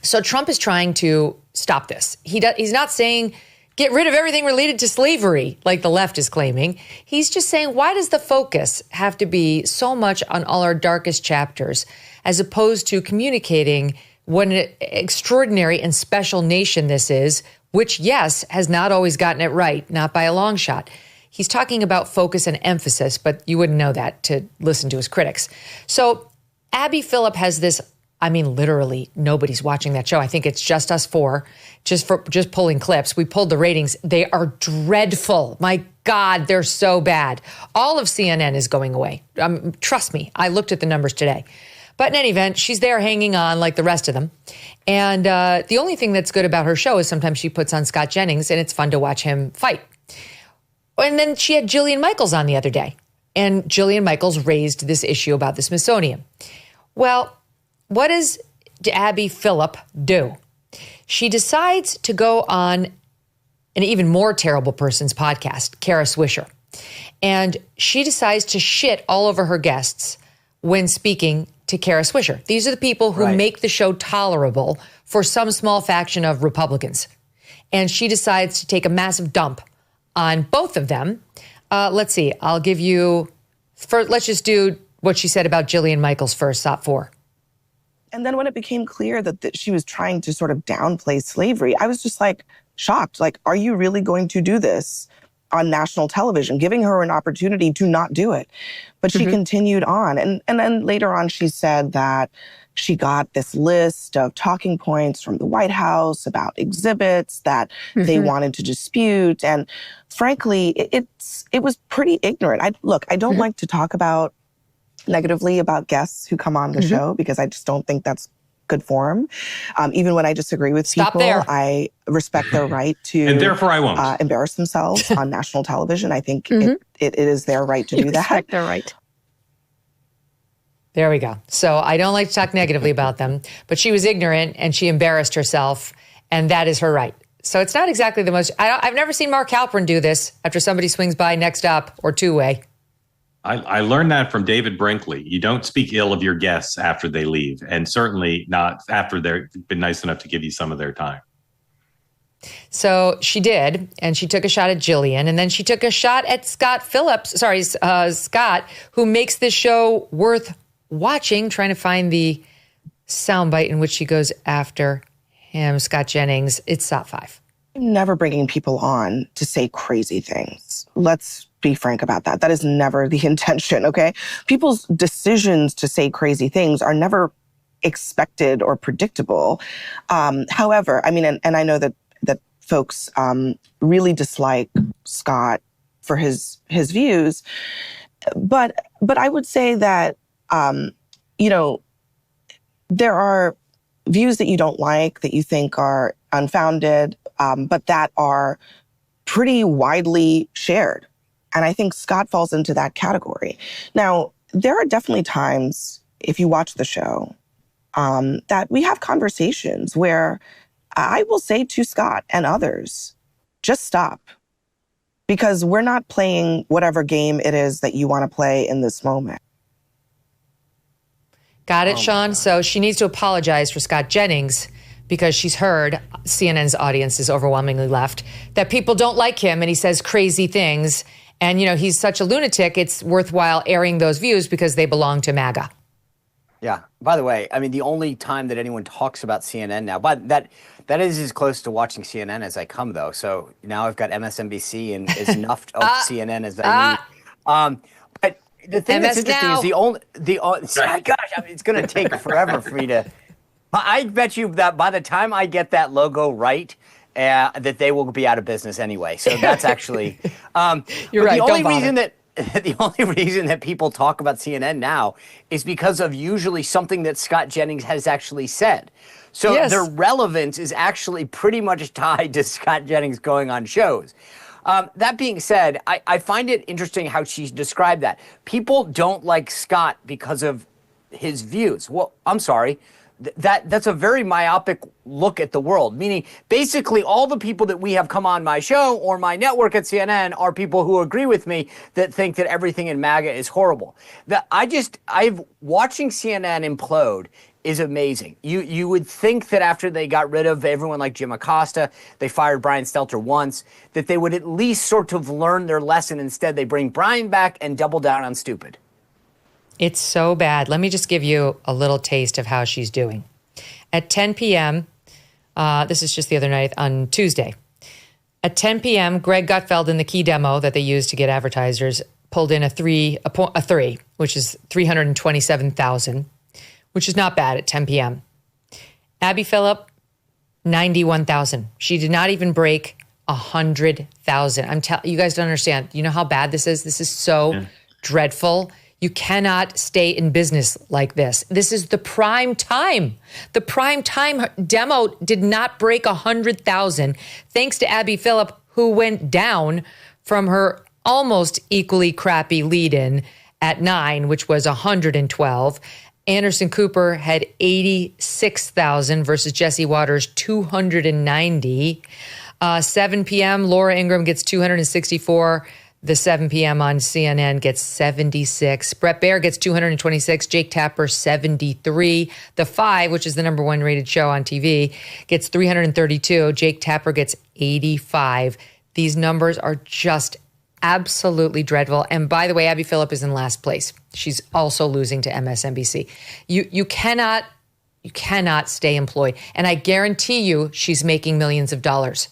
So Trump is trying to stop this. He's not saying get rid of everything related to slavery, like the left is claiming. He's just saying, why does the focus have to be so much on all our darkest chapters, as opposed to communicating what an extraordinary and special nation this is, which, yes, has not always gotten it right, not by a long shot. He's talking about focus and emphasis, but you wouldn't know that to listen to his critics. So Abby Phillip has this, I mean, literally nobody's watching that show. I think it's just us four, just pulling clips. We pulled the ratings. They are dreadful. My God, they're so bad. All of CNN is going away. Trust me, I looked at the numbers today. But in any event, she's there hanging on like the rest of them. And the only thing that's good about her show is sometimes she puts on Scott Jennings, and it's fun to watch him fight. And then she had Jillian Michaels on the other day. And Jillian Michaels raised this issue about the Smithsonian. Well, what does Abby Phillip do? She decides to go on an even more terrible person's podcast, Kara Swisher. And she decides to shit all over her guests when speaking to Kara Swisher. These are the people who make the show tolerable for some small faction of Republicans. And she decides to take a massive dump on both of them. Let's see. I'll give you, let's just do what she said about Jillian Michaels first, top 4. And then when it became clear that she was trying to sort of downplay slavery, I was just like shocked. Like, are you really going to do this on national television, giving her an opportunity to not do it? But she continued on. And then later on, she said that she got this list of talking points from the White House about exhibits that they wanted to dispute. And frankly, it was pretty ignorant. I don't like to talk negatively about guests who come on the show, because I just don't think that's good form. Even when I disagree with people, I respect their right to and therefore I won't embarrass themselves on national television. I think it is their right to do that. Respect their right. There we go. So I don't like to talk negatively about them, but she was ignorant and she embarrassed herself, and that is her right. So it's not exactly the most. I've never seen Mark Halperin do this after somebody swings by next up or two-way. I learned that from David Brinkley. You don't speak ill of your guests after they leave, and certainly not after they've been nice enough to give you some of their time. So she did, and she took a shot at Jillian, and then she took a shot at Scott, who makes this show worth watching, trying to find the soundbite in which she goes after him, Scott Jennings. It's SOT 5. Never bringing people on to say crazy things. Let's be frank about that. That is never the intention, okay? People's decisions to say crazy things are never expected or predictable. However, I mean, and I know that folks really dislike Scott for his views, but I would say that, there are views that you don't like, that you think are unfounded, but that are pretty widely shared. And I think Scott falls into that category. Now, there are definitely times, if you watch the show, that we have conversations where I will say to Scott and others, just stop. Because we're not playing whatever game it is that you want to play in this moment. Got it, Sean? So she needs to apologize for Scott Jennings because she's heard CNN's audience is overwhelmingly left, that people don't like him and he says crazy things. And, he's such a lunatic, it's worthwhile airing those views because they belong to MAGA. Yeah. By the way, I mean, the only time that anyone talks about CNN now, but that is as close to watching CNN as I come, though. So now I've got MSNBC and as enough of CNN as I need. But the thing that's interesting is gosh, I mean, it's going to take forever for me to. I bet you that by the time I get that logo right, that they will be out of business anyway. So that's actually you're right. The only reason that people talk about CNN now is because of usually something that Scott Jennings has actually said. So their relevance is actually pretty much tied to Scott Jennings going on shows. That being said, I find it interesting how she described that. People don't like Scott because of his views. Well, I'm sorry. That's a very myopic look at the world, meaning basically all the people that we have come on my show or my network at CNN are people who agree with me that think that everything in MAGA is horrible. Watching CNN implode is amazing. You would think that after they got rid of everyone like Jim Acosta, they fired Brian Stelter once, that they would at least sort of learn their lesson. Instead, they bring Brian back and double down on stupid. It's so bad. Let me just give you a little taste of how she's doing. At 10 p.m., this is just the other night on Tuesday. At 10 p.m., Greg Gutfeld in the key demo that they used to get advertisers pulled in a three, which is 327,000, which is not bad at 10 p.m. Abby Phillip, 91,000. She did not even break 100,000. You guys don't understand. You know how bad this is? This is so dreadful. You cannot stay in business like this. This is the prime time. The prime time demo did not break 100,000, thanks to Abby Phillip, who went down from her almost equally crappy lead-in at 9, which was 112. Anderson Cooper had 86,000 versus Jesse Waters 290. 7 p.m., Laura Ingraham gets 264. The 7 p.m. on CNN gets 76. Brett Baer gets 226. Jake Tapper, 73. The 5, which is the number 1 rated show on TV, gets 332. Jake Tapper gets 85. These numbers are just absolutely dreadful. And by the way, Abby Phillip is in last place. She's also losing to MSNBC. You cannot stay employed. And I guarantee you she's making millions of dollars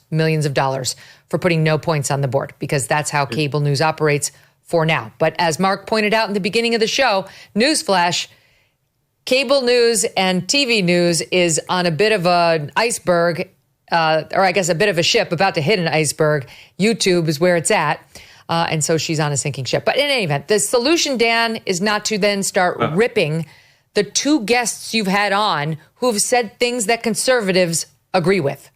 for putting no points on the board, because that's how cable news operates for now. But as Mark pointed out in the beginning of the show, newsflash, cable news and TV news is on a bit of an iceberg, or I guess a bit of a ship about to hit an iceberg. YouTube is where it's at. And so she's on a sinking ship. But in any event, the solution, Dan, is not to then start ripping the 2 guests you've had on who have said things that conservatives agree with.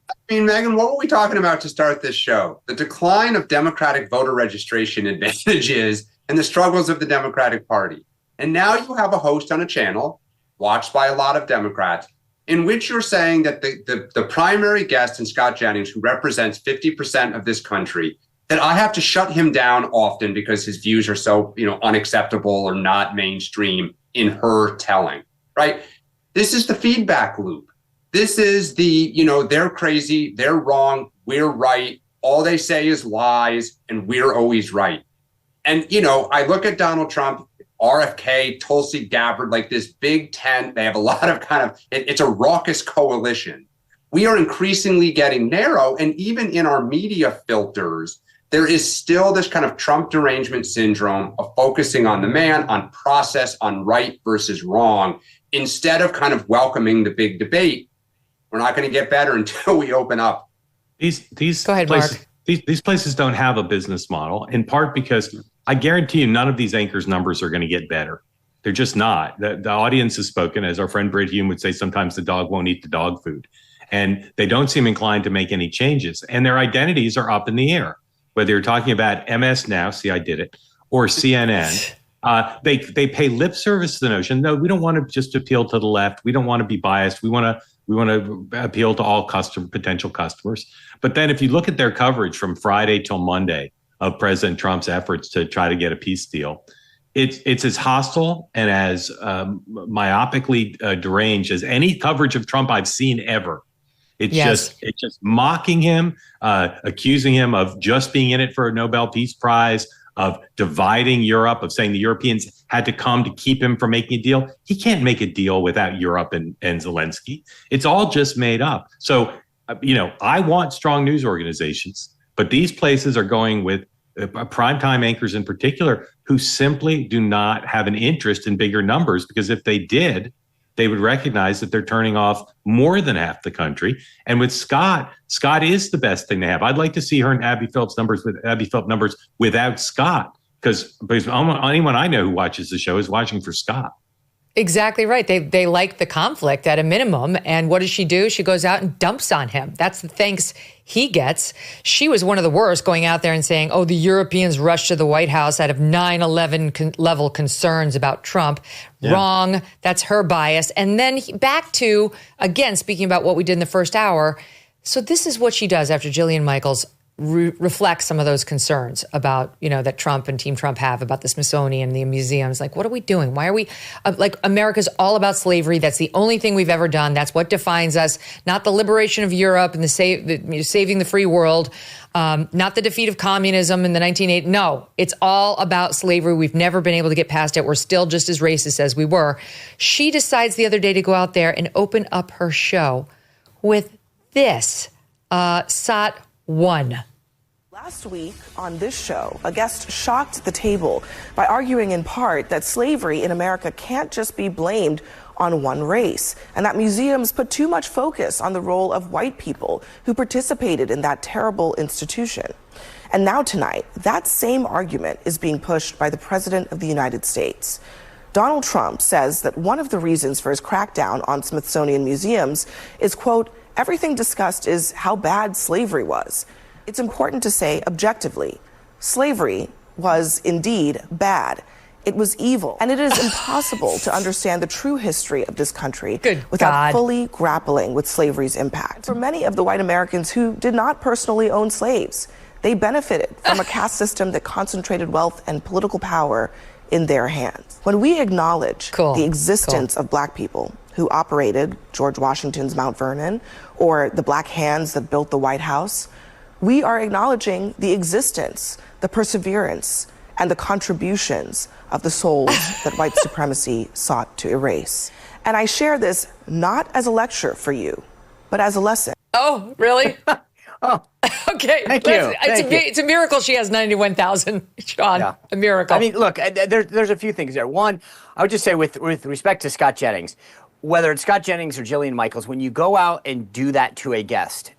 I mean, Megyn, what were we talking about to start this show? The decline of Democratic voter registration advantages and the struggles of the Democratic Party. And now you have a host on a channel watched by a lot of Democrats in which you're saying that the primary guest in Scott Jennings, who represents 50% of this country, that I have to shut him down often because his views are so, unacceptable or not mainstream in her telling, right? This is the feedback loop. This is they're crazy, they're wrong, we're right. All they say is lies, and we're always right. And, I look at Donald Trump, RFK, Tulsi Gabbard, like this big tent. They have a lot of it's a raucous coalition. We are increasingly getting narrow. And even in our media filters, there is still this kind of Trump derangement syndrome of focusing on the man, on process, on right versus wrong, instead of kind of welcoming the big debate. We're not going to get better until we open up. These Go ahead, places, Mark. These places don't have a business model, in part because I guarantee you none of these anchors' numbers are going to get better. They're just not. The audience has spoken. As our friend Britt Hume would say, sometimes the dog won't eat the dog food. And they don't seem inclined to make any changes. And their identities are up in the air. Whether you're talking about MS Now, see, I did it, or CNN, they pay lip service to the notion, no, we don't want to just appeal to the left. We don't want to be biased. We want to appeal to all potential customers. But then if you look at their coverage from Friday till Monday of President Trump's efforts to try to get a peace deal, it's as hostile and as myopically deranged as any coverage of Trump I've seen ever. It's just mocking him, accusing him of just being in it for a Nobel Peace Prize, of dividing Europe, of saying the Europeans had to come to keep him from making a deal. He can't make a deal without Europe and Zelensky. It's all just made up. So, I want strong news organizations, but these places are going with primetime anchors in particular who simply do not have an interest in bigger numbers, because if they did, they would recognize that they're turning off more than half the country. And with Scott is the best thing they have. I'd like to see her and Abby Phillips numbers without Scott, because anyone I know who watches the show is watching for Scott. Exactly right. They like the conflict at a minimum. And what does she do? She goes out and dumps on him. That's the thanks he gets. She was one of the worst, going out there and saying, oh, the Europeans rushed to the White House out of 9/11 level concerns about Trump. Yeah. Wrong. That's her bias. And then back to, again, speaking about what we did in the first hour. So this is what she does after Jillian Michaels reflects some of those concerns about, that Trump and Team Trump have about the Smithsonian and the museums. Like, what are we doing? Why are we America's all about slavery? That's the only thing we've ever done. That's what defines us. Not the liberation of Europe and saving the free world. Not the defeat of communism in the 1980s. No, it's all about slavery. We've never been able to get past it. We're still just as racist as we were. She decides the other day to go out there and open up her show with this, SOT 1. Last week on this show, a guest shocked the table by arguing in part that slavery in America can't just be blamed on one race, and that museums put too much focus on the role of white people who participated in that terrible institution. And now tonight, that same argument is being pushed by the President of the United States. Donald Trump says that one of the reasons for his crackdown on Smithsonian museums is, quote, everything discussed is how bad slavery was. It's important to say objectively, slavery was indeed bad. It was evil. And it is impossible to understand the true history of this country without fully grappling with slavery's impact. For many of the white Americans who did not personally own slaves, they benefited from a caste system that concentrated wealth and political power in their hands. When we acknowledge the existence of black people who operated George Washington's Mount Vernon or the black hands that built the White House, we are acknowledging the existence, the perseverance, and the contributions of the souls that white supremacy sought to erase. And I share this not as a lecture for you, but as a lesson. Oh, really? Oh, okay. Thank you. It's a miracle she has 91,000, Sean. Yeah. A miracle. I mean, look, there's a few things there. One, I would just say with respect to Scott Jennings, whether it's Scott Jennings or Jillian Michaels, when you go out and do that to a guest,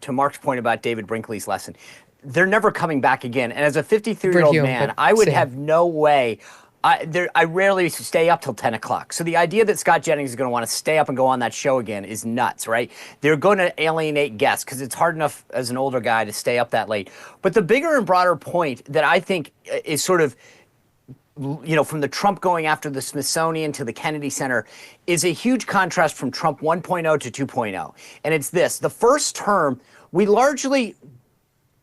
to Mark's point about David Brinkley's lesson, they're never coming back again. And as a 53-year-old man, I would have no way. I rarely stay up till 10 o'clock. So the idea that Scott Jennings is going to want to stay up and go on that show again is nuts, right? They're going to alienate guests because it's hard enough as an older guy to stay up that late. But the bigger and broader point that I think is sort of from the Trump going after the Smithsonian to the Kennedy Center is a huge contrast from Trump 1.0 to 2.0. And it's this. The first term, we largely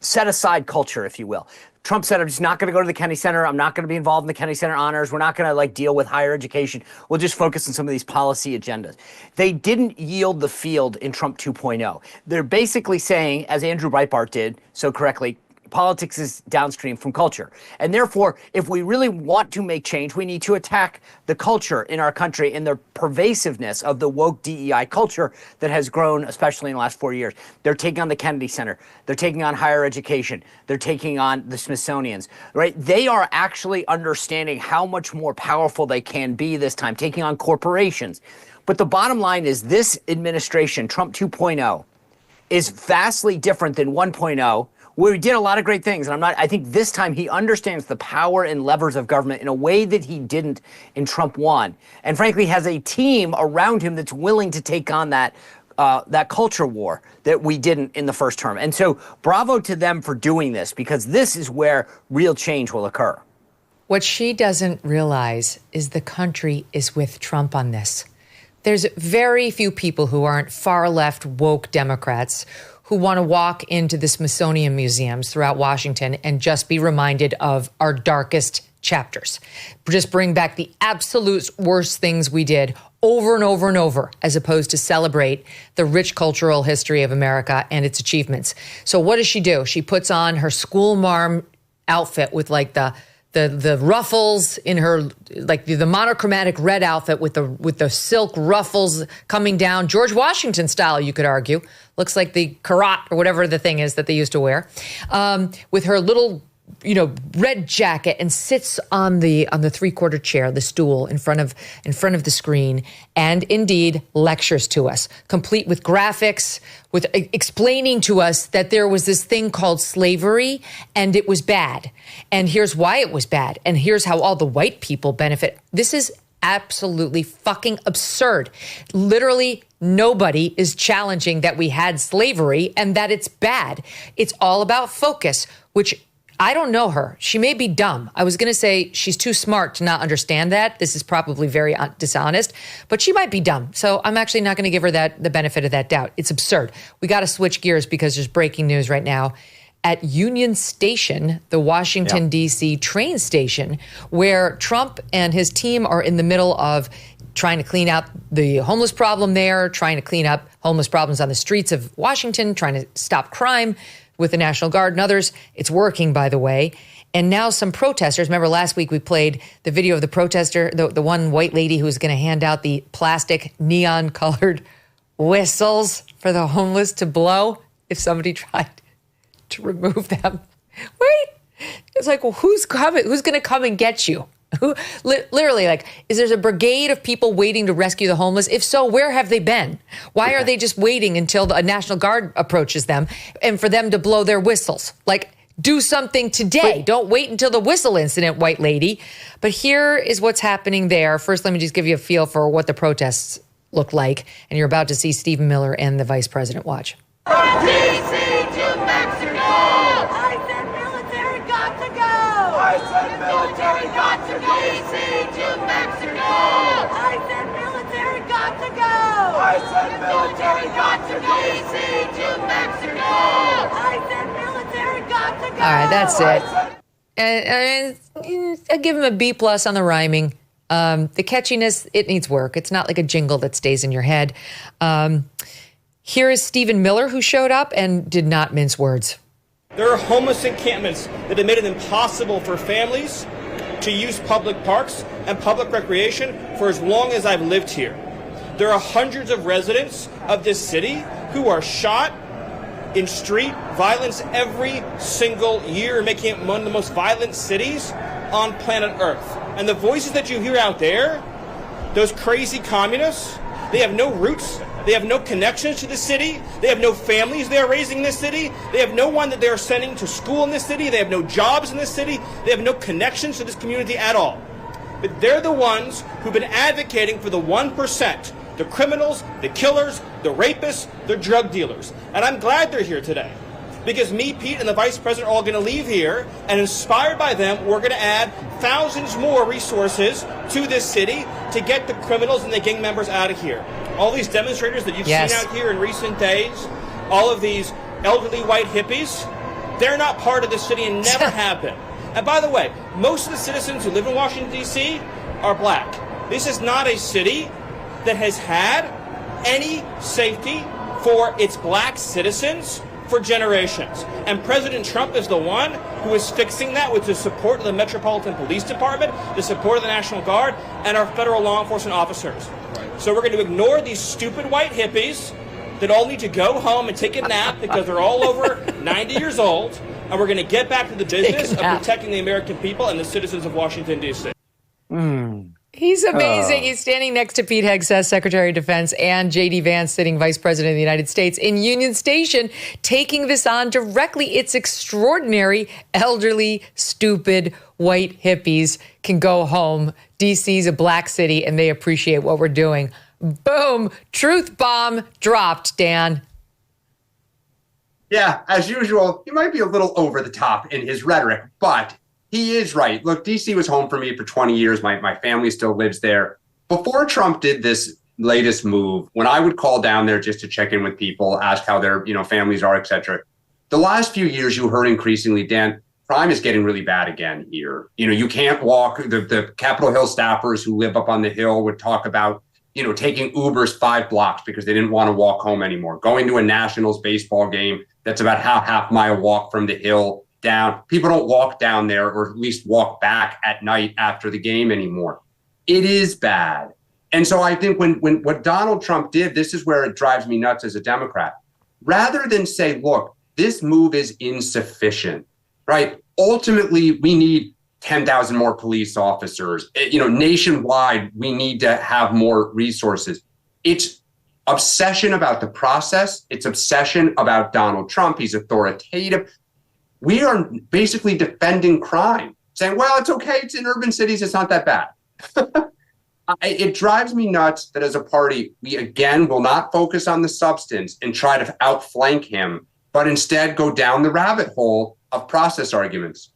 set aside culture, if you will. Trump said, I'm just not going to go to the Kennedy Center. I'm not going to be involved in the Kennedy Center honors. We're not going to deal with higher education. We'll just focus on some of these policy agendas. They didn't yield the field in Trump 2.0. They're basically saying, as Andrew Breitbart did so correctly, politics is downstream from culture. And therefore, if we really want to make change, we need to attack the culture in our country and the pervasiveness of the woke DEI culture that has grown, especially in the last 4 years. They're taking on the Kennedy Center. They're taking on higher education. They're taking on the Smithsonians, right? They are actually understanding how much more powerful they can be this time, taking on corporations. But the bottom line is this administration, Trump 2.0, is vastly different than 1.0, where he did a lot of great things. And I think this time he understands the power and levers of government in a way that he didn't in Trump 1. And frankly, has a team around him that's willing to take on that culture war that we didn't in the first term. And so bravo to them for doing this, because this is where real change will occur. What she doesn't realize is the country is with Trump on this. There's very few people who aren't far left woke Democrats who want to walk into the Smithsonian museums throughout Washington and just be reminded of our darkest chapters. Just bring back the absolute worst things we did over and over and over, as opposed to celebrate the rich cultural history of America and its achievements. So what does she do? She puts on her school marm outfit with the ruffles in her, the monochromatic red outfit with the silk ruffles coming down, George Washington style, you could argue. Looks like the karat or whatever the thing is that they used to wear, with her little, red jacket, and sits on the 3/4 chair, the stool in front of the screen, and indeed lectures to us, complete with graphics, with explaining to us that there was this thing called slavery and it was bad. And here's why it was bad. And here's how all the white people benefit. This is absolutely fucking absurd. Literally nobody is challenging that we had slavery and that it's bad. It's all about focus, which I don't know her. She may be dumb. I was going to say she's too smart to not understand that. This is probably very dishonest, but she might be dumb. So I'm actually not going to give her the benefit of that doubt. It's absurd. We got to switch gears because there's breaking news right now at Union Station, the Washington, D.C. train station, where Trump and his team are in the middle of trying to clean out the homeless problem there, trying to clean up homeless problems on the streets of Washington, trying to stop crime with the National Guard and others. It's working, by the way. And now some protesters, remember last week we played the video of the protester, the one white lady who was going to hand out the plastic neon-colored whistles for the homeless to blow if somebody tried to remove them. Wait, it's like, well, who's coming? Who's going to come and get you? Literally, is there a brigade of people waiting to rescue the homeless? If so, where have they been? Why are they just waiting until a National Guard approaches them and for them to blow their whistles? Do something today. Don't wait until the whistle incident, white lady. But here is what's happening there. First, let me just give you a feel for what the protests look like. And you're about to see Stephen Miller and the vice president. Watch. From DC to Mexico! I said military got to go! I said military got to go! DC to Mexico! I said military got to go! I said military got to go! DC to Mexico! I said military got to go! All right, that's it. And I give him a B+ on the rhyming. The catchiness, it needs work. It's not like a jingle that stays in your head. Here is Stephen Miller, who showed up and did not mince words. There are homeless encampments that have made it impossible for families to use public parks and public recreation for as long as I've lived here. There are hundreds of residents of this city who are shot in street violence every single year, making it one of the most violent cities on planet Earth. And the voices that you hear out there, those crazy communists, they have no roots. They have no connections to the city. They have no families they are raising in this city. They have no one that they are sending to school in this city. They have no jobs in this city. They have no connections to this community at all. But they're the ones who've been advocating for the 1%, the criminals, the killers, the rapists, the drug dealers. And I'm glad they're here today. Because me, Pete, and the vice president are all going to leave here, and inspired by them, we're going to add thousands more resources to this city to get the criminals and the gang members out of here. All these demonstrators that you've seen out here in recent days, all of these elderly white hippies, they're not part of the city and never have been. And by the way, most of the citizens who live in Washington, D.C. are black. This is not a city that has had any safety for its black citizens for generations. And President Trump is the one who is fixing that with the support of the Metropolitan Police Department, the support of the National Guard, and our federal law enforcement officers. Right. So we're going to ignore these stupid white hippies that all need to go home and take a nap because they're all over 90 years old, and we're going to get back to the business of protecting the American people and the citizens of Washington, D.C. He's amazing. He's standing next to Pete Hegseth, Secretary of Defense, and J.D. Vance, sitting Vice President of the United States in Union Station, taking this on directly. It's extraordinary. Elderly, stupid, white hippies can go home. D.C.'s a black city, and they appreciate what we're doing. Boom. Truth bomb dropped, Dan. Yeah, as usual, he might be a little over the top in his rhetoric, but he is right. Look, D.C. was home for me for 20 years. My family still lives there. Before Trump did this latest move, when I would call down there just to check in with people, ask how their families are, et cetera, the last few years you heard increasingly, Dan, crime is getting really bad again here. You can't walk. The Capitol Hill staffers who live up on the Hill would talk about, taking Ubers 5 blocks because they didn't want to walk home anymore. Going to a Nationals baseball game that's about half-mile walk from the Hill down. People don't walk down there, or at least walk back at night after the game anymore. It is bad. And so I think when what Donald Trump did, this is where it drives me nuts as a Democrat. Rather than say, look, this move is insufficient, right? Ultimately, we need 10,000 more police officers. Nationwide, we need to have more resources. It's obsession about the process. It's obsession about Donald Trump. He's authoritative. We are basically defending crime, saying, well, it's okay. It's in urban cities. It's not that bad. It drives me nuts that as a party, we again will not focus on the substance and try to outflank him, but instead go down the rabbit hole of process arguments.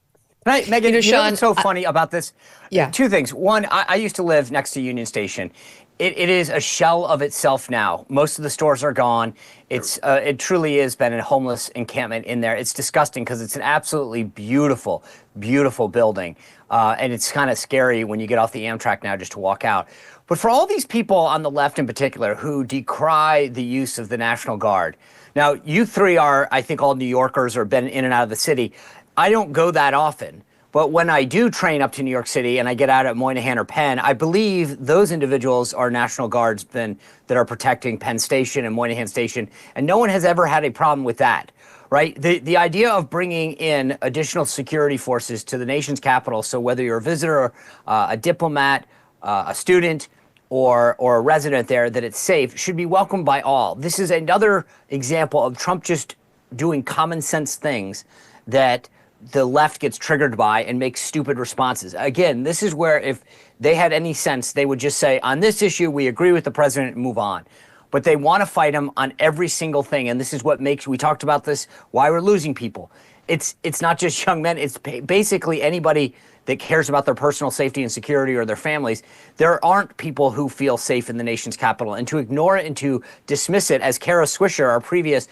Right, Megyn, Sean, what's so funny about this? Yeah. Two things. One, I used to live next to Union Station. It is a shell of itself now. Most of the stores are gone. It truly has been a homeless encampment in there. It's disgusting because it's an absolutely beautiful, beautiful building. And it's kind of scary when you get off the Amtrak now just to walk out. But for all these people on the left in particular who decry the use of the National Guard. Now, you three are, I think, all New Yorkers or been in and out of the city. I don't go that often. But when I do train up to New York City and I get out at Moynihan or Penn, I believe those individuals are National Guards that are protecting Penn Station and Moynihan Station. And no one has ever had a problem with that, right? The idea of bringing in additional security forces to the nation's capital, so whether you're a visitor, a diplomat, a student, or a resident there, that it's safe, should be welcomed by all. This is another example of Trump just doing common sense things that the left gets triggered by and makes stupid responses. Again, this is where if they had any sense, they would just say, on this issue, we agree with the president and move on. But they want to fight him on every single thing. And this is what makes, we talked about this, why we're losing people. It's not just young men. It's basically anybody that cares about their personal safety and security or their families. There aren't people who feel safe in the nation's capital. And to ignore it and to dismiss it, as Kara Swisher, our previous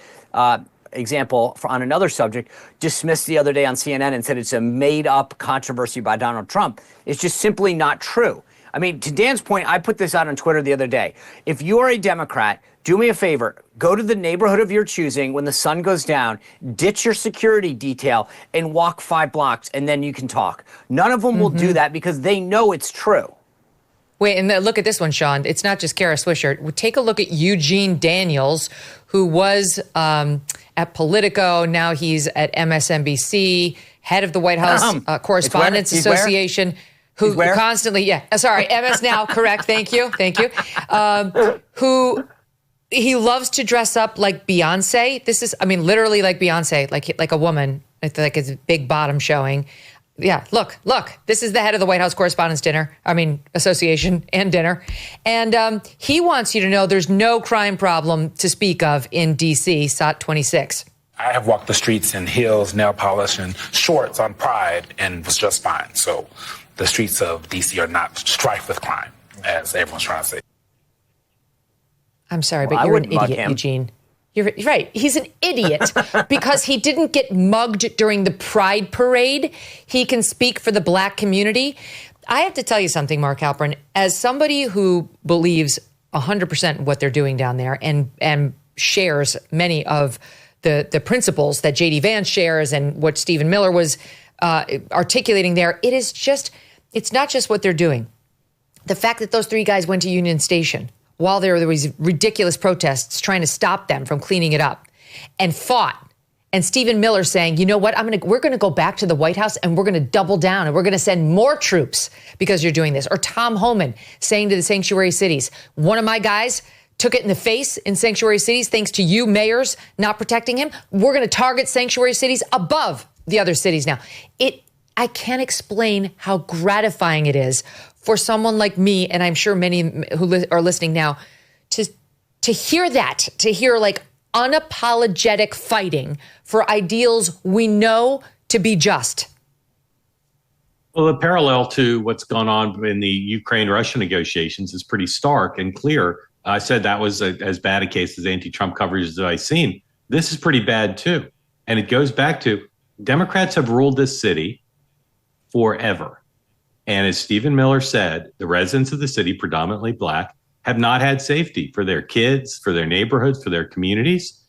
example on another subject, dismissed the other day on CNN and said it's a made-up controversy by Donald Trump. It's just simply not true. I mean, to Dan's point, I put this out on Twitter the other day. If you're a Democrat, do me a favor. Go to the neighborhood of your choosing when the sun goes down, ditch your security detail, and walk 5 blocks, and then you can talk. None of them will do that because they know it's true. Wait, and look at this one, Sean. It's not just Kara Swisher. Take a look at Eugene Daniels, who was at Politico. Now he's at MSNBC, head of the White House Correspondents Association, who constantly, MS Now, correct. Thank you. Who he loves to dress up like Beyonce. This is, literally like Beyonce, like a woman, like it's big bottom showing. Yeah, look, this is the head of the White House Correspondents' Association and dinner. And he wants you to know there's no crime problem to speak of in D.C., SOT 26. I have walked the streets in heels, nail polish, and shorts on Pride and was just fine. So the streets of D.C. are not strife with crime, as everyone's trying to say. I'm sorry, but you're an idiot, Eugene. You're right. He's an idiot because he didn't get mugged during the Pride parade. He can speak for the black community. I have to tell you something, Mark Halperin, as somebody who believes 100% what they're doing down there and shares many of the principles that J.D. Vance shares and what Stephen Miller was articulating there. It's not just what they're doing. The fact that those three guys went to Union Station while there were these ridiculous protests trying to stop them from cleaning it up and fought. And Stephen Miller saying, you know what, we're going to go back to the White House and we're going to double down and we're going to send more troops because you're doing this. Or Tom Homan saying to the sanctuary cities, one of my guys took it in the face in sanctuary cities thanks to you mayors not protecting him. We're going to target sanctuary cities above the other cities now. I can't explain how gratifying it is for someone like me, and I'm sure many who are listening now, to hear that, to hear like unapologetic fighting for ideals we know to be just. Well, the parallel to what's gone on in the Ukraine-Russia negotiations is pretty stark and clear. I said that was as bad a case as anti-Trump coverage as I've seen. This is pretty bad, too. And it goes back to Democrats have ruled this city forever. And as Stephen Miller said, the residents of the city, predominantly black, have not had safety for their kids, for their neighborhoods, for their communities.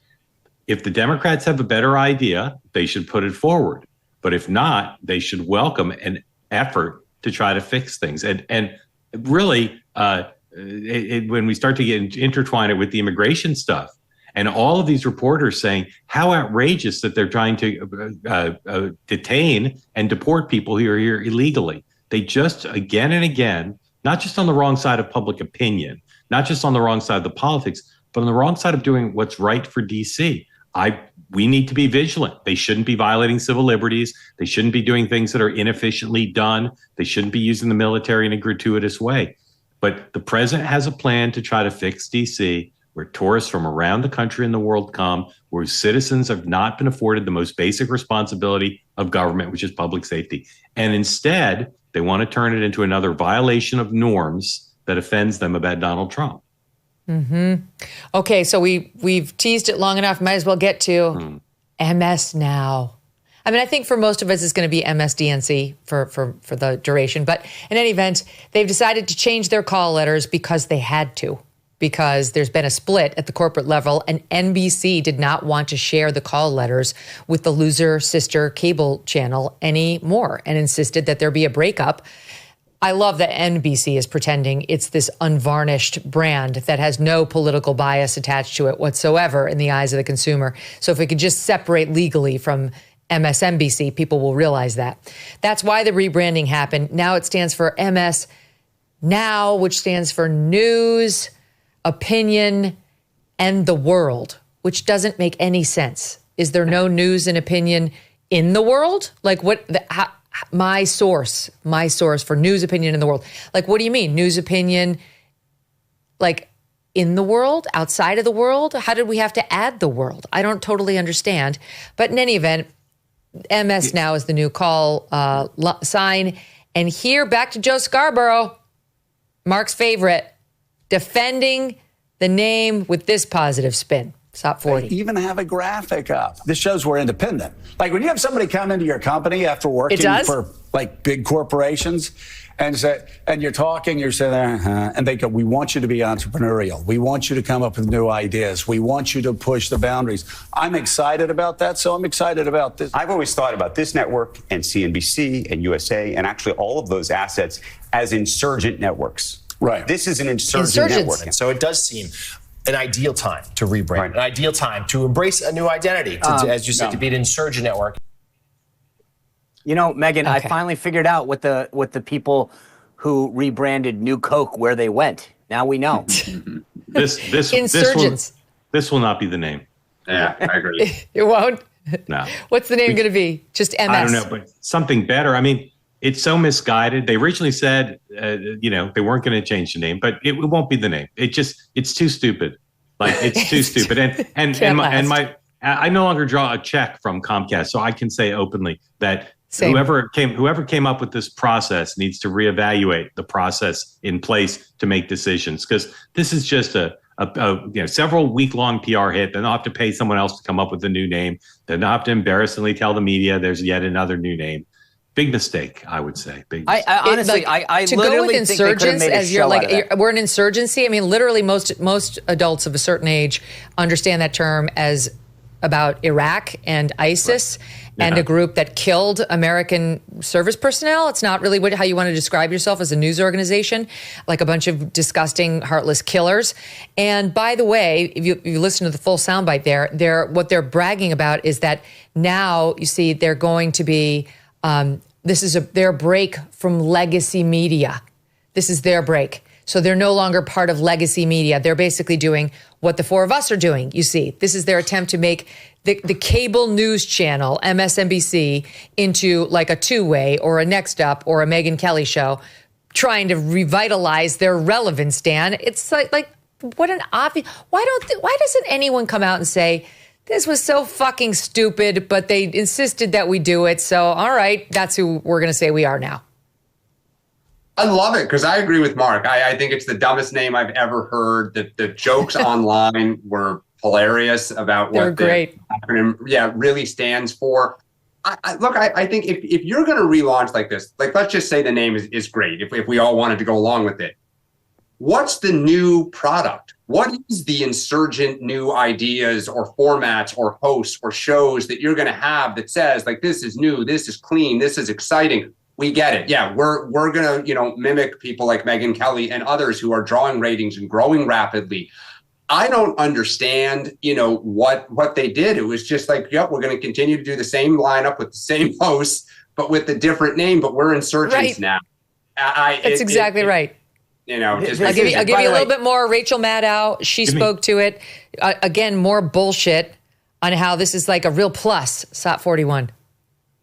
If the Democrats have a better idea, they should put it forward. But if not, they should welcome an effort to try to fix things. And really, when we start to intertwine it with the immigration stuff, and all of these reporters saying how outrageous that they're trying to detain and deport people who are here illegally. They just, again and again, not just on the wrong side of public opinion, not just on the wrong side of the politics, but on the wrong side of doing what's right for D.C. We need to be vigilant. They shouldn't be violating civil liberties. They shouldn't be doing things that are inefficiently done. They shouldn't be using the military in a gratuitous way. But the president has a plan to try to fix D.C., where tourists from around the country and the world come, where citizens have not been afforded the most basic responsibility of government, which is public safety. And instead, they want to turn it into another violation of norms that offends them about Donald Trump. Mm-hmm. Okay, so we've teased it long enough. Might as well get to MS Now. I mean, I think for most of us, it's going to be MSDNC for the duration. But in any event, they've decided to change their call letters because they had to, because there's been a split at the corporate level, and NBC did not want to share the call letters with the loser sister cable channel anymore and insisted that there be a breakup. I love that NBC is pretending it's this unvarnished brand that has no political bias attached to it whatsoever in the eyes of the consumer. So if we could just separate legally from MSNBC, people will realize that. That's why the rebranding happened. Now it stands for MS Now, which stands for News, Opinion, and the World, which doesn't make any sense. Is there no news and opinion in the world? Like my source for news, opinion, in the world. Like, what do you mean? News, opinion, like in the world, outside of the world? How did we have to add the world? I don't totally understand. But in any event, MS Now is the new call sign. And here, back to Joe Scarborough, Mark's favorite, defending the name with this positive spin. Top 40. They even have a graphic up. This shows we're independent. Like when you have somebody come into your company after working for like big corporations and you're talking, you're saying, and they go, we want you to be entrepreneurial. We want you to come up with new ideas. We want you to push the boundaries. I'm excited about that, so I'm excited about this. I've always thought about this network and CNBC and USA and actually all of those assets as insurgent networks. Right. This is an insurgent network. And so it does seem an ideal time to rebrand, an ideal time to embrace a new identity, as you said, to be an insurgent network. You know, Megyn, I finally figured out what the people who rebranded New Coke where they went. Now we know. Insurgents. This will not be the name. Yeah, I agree. It won't? No. What's the name going to be? Just MS? I don't know, but something better. I mean, it's so misguided. They originally said, they weren't going to change the name, but it won't be the name. It's too stupid. Like it's too stupid. And I no longer draw a check from Comcast, so I can say openly that Same. whoever came up with this process needs to reevaluate the process in place to make decisions, because this is just a several week-long PR hit. Then they'll have to pay someone else to come up with a new name. Then they'll have to embarrassingly tell the media there's yet another new name. Big mistake, I would say. Big mistake. I honestly, I to literally go with think they could have insurgents made a as you're show out like of that. we're an insurgency. I mean, literally, most adults of a certain age understand that term as about Iraq and ISIS and a group that killed American service personnel. It's not really how you want to describe yourself as a news organization, like a bunch of disgusting, heartless killers. And by the way, if you listen to the full soundbite there, what they're bragging about is that now, you see, they're going to be, this is their break from legacy media. This is their break. So they're no longer part of legacy media. They're basically doing what the four of us are doing, you see. This is their attempt to make the cable news channel, MSNBC, into like a two-way or a Next Up or a Megyn Kelly Show, trying to revitalize their relevance, Dan. It's like what an obvious... Why doesn't anyone come out and say, this was so fucking stupid, but they insisted that we do it, so all right, that's who we're going to say we are now. I love it because I agree with Mark. I think it's the dumbest name I've ever heard. The jokes online were hilarious about what the acronym really stands for. I think if you're going to relaunch like this, like let's just say the name is great. If we all wanted to go along with it, what's the new product? What is the insurgent new ideas or formats or hosts or shows that you're going to have that says like this is new, this is clean, this is exciting? We get it. Yeah, we're going to, mimic people like Megyn Kelly and others who are drawing ratings and growing rapidly. I don't understand, what they did. It was just like, yep, we're going to continue to do the same lineup with the same hosts, but with a different name. But we're insurgents now. That's exactly right. I'll give you a little bit more. Rachel Maddow, she spoke to it. Again, more bullshit on how this is like a real plus, SOT 41.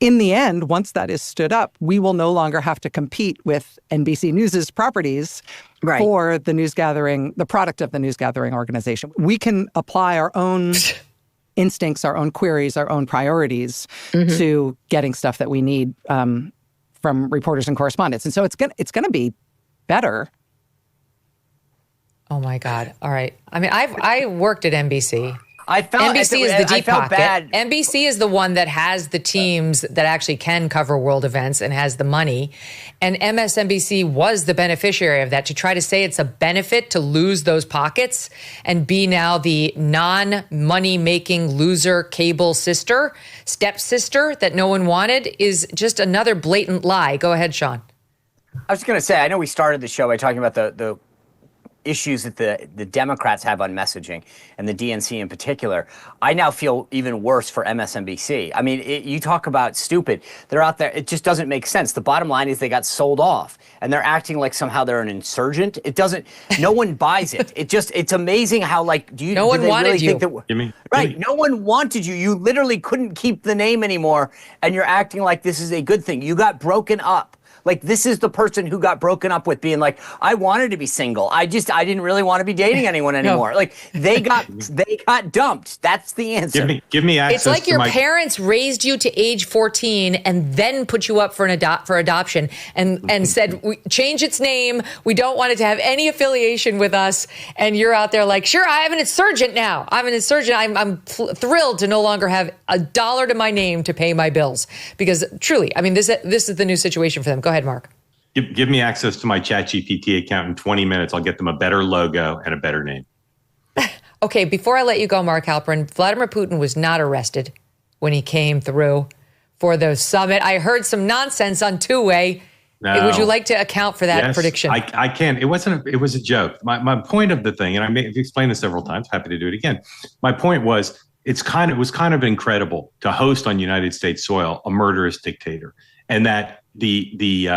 In the end, once that is stood up, we will no longer have to compete with NBC News's properties for the news gathering, the product of the news gathering organization. We can apply our own instincts, our own queries, our own priorities to getting stuff that we need from reporters and correspondents. And so it's gonna be better. Oh my God! All right. I mean, I worked at NBC. NBC is the deep pocket. Bad. NBC is the one that has the teams that actually can cover world events and has the money. And MSNBC was the beneficiary of that, to try to say it's a benefit to lose those pockets and be now the non-money making loser cable stepsister that no one wanted is just another blatant lie. Go ahead, Sean. I was going to say, I know we started the show by talking about the issues that the Democrats have on messaging, and the DNC in particular. I now feel even worse for MSNBC. I mean, you talk about stupid. They're out there. It just doesn't make sense. The bottom line is they got sold off, and they're acting like somehow they're an insurgent. It doesn't. No one buys it. It's amazing how no one wanted you. Right. No one wanted you. You literally couldn't keep the name anymore, and you're acting like this is a good thing. You got broken up. Like, this is the person who got broken up with, being like, I wanted to be single. I didn't really want to be dating anyone anymore. No. Like, they got dumped. That's the answer. Give me access. It's like your parents raised you to age 14 and then put you up for adoption and said, change its name. We don't want it to have any affiliation with us. And you're out there like, sure, I have an insurgent now. I'm an insurgent. I'm thrilled to no longer have $1 to my name to pay my bills. Because truly, I mean, this is the new situation for them. Go ahead, Mark. Give me access to my ChatGPT account in 20 minutes. I'll get them a better logo and a better name. Okay, before I let you go, Mark Halperin, Vladimir Putin was not arrested when he came through for the summit. I heard some nonsense on two-way. No. Would you like to account for that prediction? I can. It was a joke. My point of the thing, and I've explained this several times, happy to do it again. My point was, it was kind of incredible to host on United States soil a murderous dictator, and that the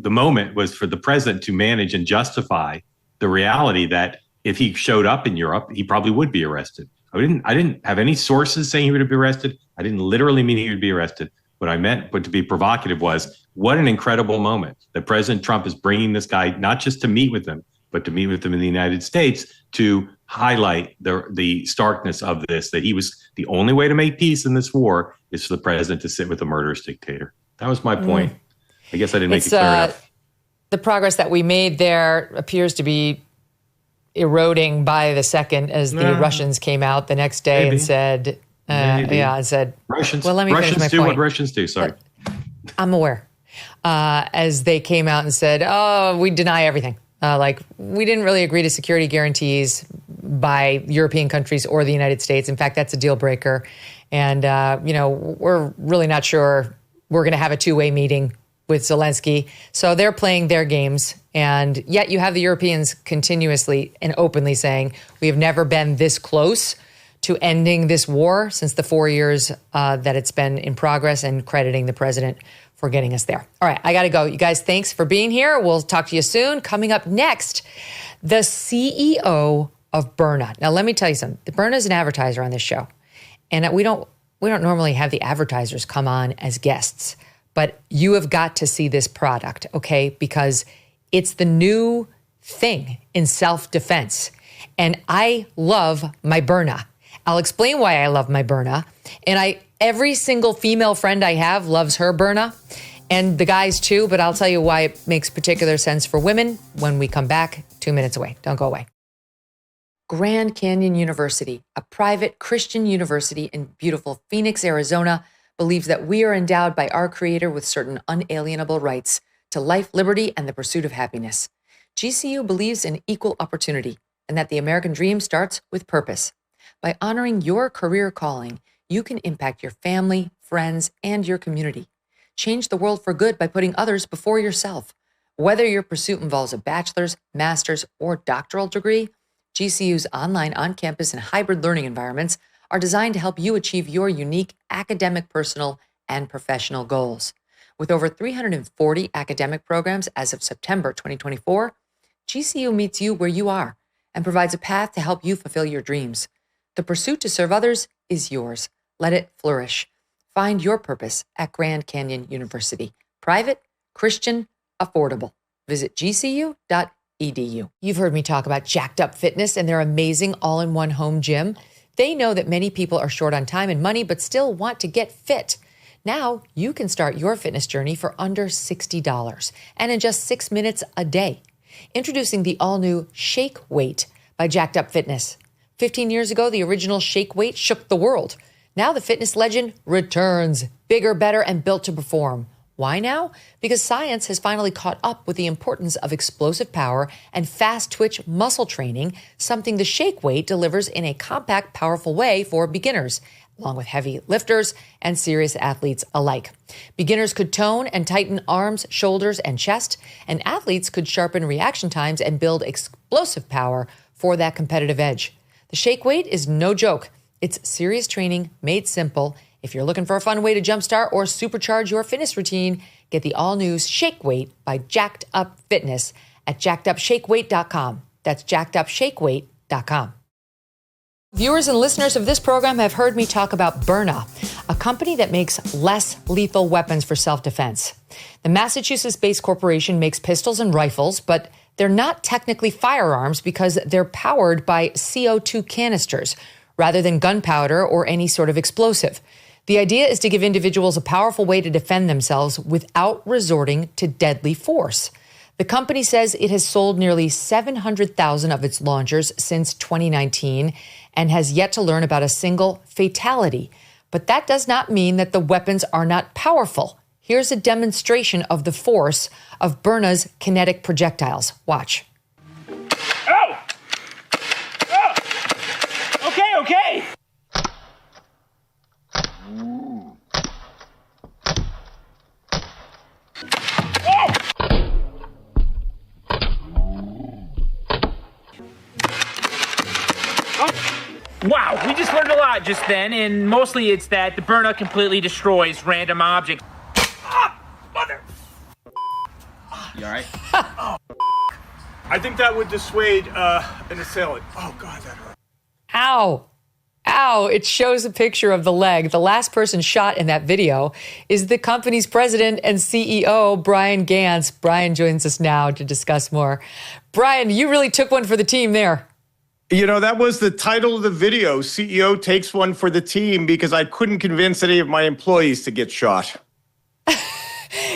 moment was for the president to manage and justify the reality that if he showed up in Europe, he probably would be arrested. I didn't have any sources saying he would be arrested. I didn't literally mean he would be arrested. What I meant, but to be provocative, was what an incredible moment that President Trump is bringing this guy not just to meet with him, but to meet with him in the United States to highlight the starkness of this, that he was the only way to make peace in this war is for the president to sit with a murderous dictator. That was my point. I guess I didn't make it clear enough. The progress that we made there appears to be eroding by the second as the Russians came out the next day and said, and said, Russians, well, let me finish my do point. what Russians do. Sorry. I'm aware. As they came out and said, oh, we deny everything. We didn't really agree to security guarantees by European countries or the United States. In fact, that's a deal breaker. And, we're really not sure we're going to have a two-way meeting with Zelensky. So they're playing their games. And yet you have the Europeans continuously and openly saying, we have never been this close to ending this war since the 4 years that it's been in progress, and crediting the president for getting us there. All right, I got to go. You guys, thanks for being here. We'll talk to you soon. Coming up next, the CEO of Byrna. Now, let me tell you something. Byrna is an advertiser on this show. And we don't normally have the advertisers come on as guests. But you have got to see this product, okay? Because it's the new thing in self-defense. And I love my Byrna. I'll explain why I love my Byrna. And every single female friend I have loves her Byrna, and the guys too, but I'll tell you why it makes particular sense for women when we come back 2 minutes away. Don't go away. Grand Canyon University, a private Christian university in beautiful Phoenix, Arizona, believes that we are endowed by our Creator with certain unalienable rights to life, liberty, and the pursuit of happiness. GCU believes in equal opportunity and that the American dream starts with purpose. By honoring your career calling, you can impact your family, friends, and your community. Change the world for good by putting others before yourself. Whether your pursuit involves a bachelor's, master's, or doctoral degree, GCU's online, on-campus, and hybrid learning environments are designed to help you achieve your unique academic, personal, and professional goals. With over 340 academic programs as of September 2024, GCU meets you where you are and provides a path to help you fulfill your dreams. The pursuit to serve others is yours. Let it flourish. Find your purpose at Grand Canyon University. Private, Christian, affordable. Visit gcu.edu. You've heard me talk about Jacked Up Fitness and their amazing all-in-one home gym. They know that many people are short on time and money, but still want to get fit. Now you can start your fitness journey for under $60 and in just 6 minutes a day. Introducing the all-new Shake Weight by Jacked Up Fitness. 15 years ago, the original Shake Weight shook the world. Now the fitness legend returns, bigger, better, and built to perform. Why now? Because science has finally caught up with the importance of explosive power and fast-twitch muscle training, something the Shake Weight delivers in a compact, powerful way for beginners, along with heavy lifters and serious athletes alike. Beginners could tone and tighten arms, shoulders, and chest, and athletes could sharpen reaction times and build explosive power for that competitive edge. The Shake Weight is no joke. It's serious training made simple. If you're looking for a fun way to jumpstart or supercharge your fitness routine, get the all-new Shake Weight by Jacked Up Fitness at jackedupshakeweight.com. That's jackedupshakeweight.com. Viewers and listeners of this program have heard me talk about Byrna, a company that makes less lethal weapons for self-defense. The Massachusetts-based corporation makes pistols and rifles, but they're not technically firearms because they're powered by CO2 canisters rather than gunpowder or any sort of explosive. The idea is to give individuals a powerful way to defend themselves without resorting to deadly force. The company says it has sold nearly 700,000 of its launchers since 2019 and has yet to learn about a single fatality. But that does not mean that the weapons are not powerful. Here's a demonstration of the force of Byrna's kinetic projectiles. Watch. Oh! Oh! Okay, okay! Wow, we just learned a lot just then, and mostly it's that the Byrna completely destroys random objects. Mother! You alright? I think that would dissuade an assailant. Oh, God, that hurt. Ow. Ow. It shows a picture of the leg. The last person shot in that video is the company's president and CEO, Brian Gantz. Brian joins us now to discuss more. Brian, you really took one for the team there. You know, that was the title of the video. CEO takes one for the team because I couldn't convince any of my employees to get shot.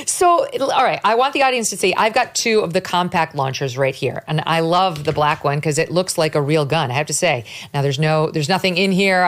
So, all right, I want the audience to see, I've got 2 of the compact launchers right here. And I love the black one because it looks like a real gun, I have to say. Now, there's nothing in here.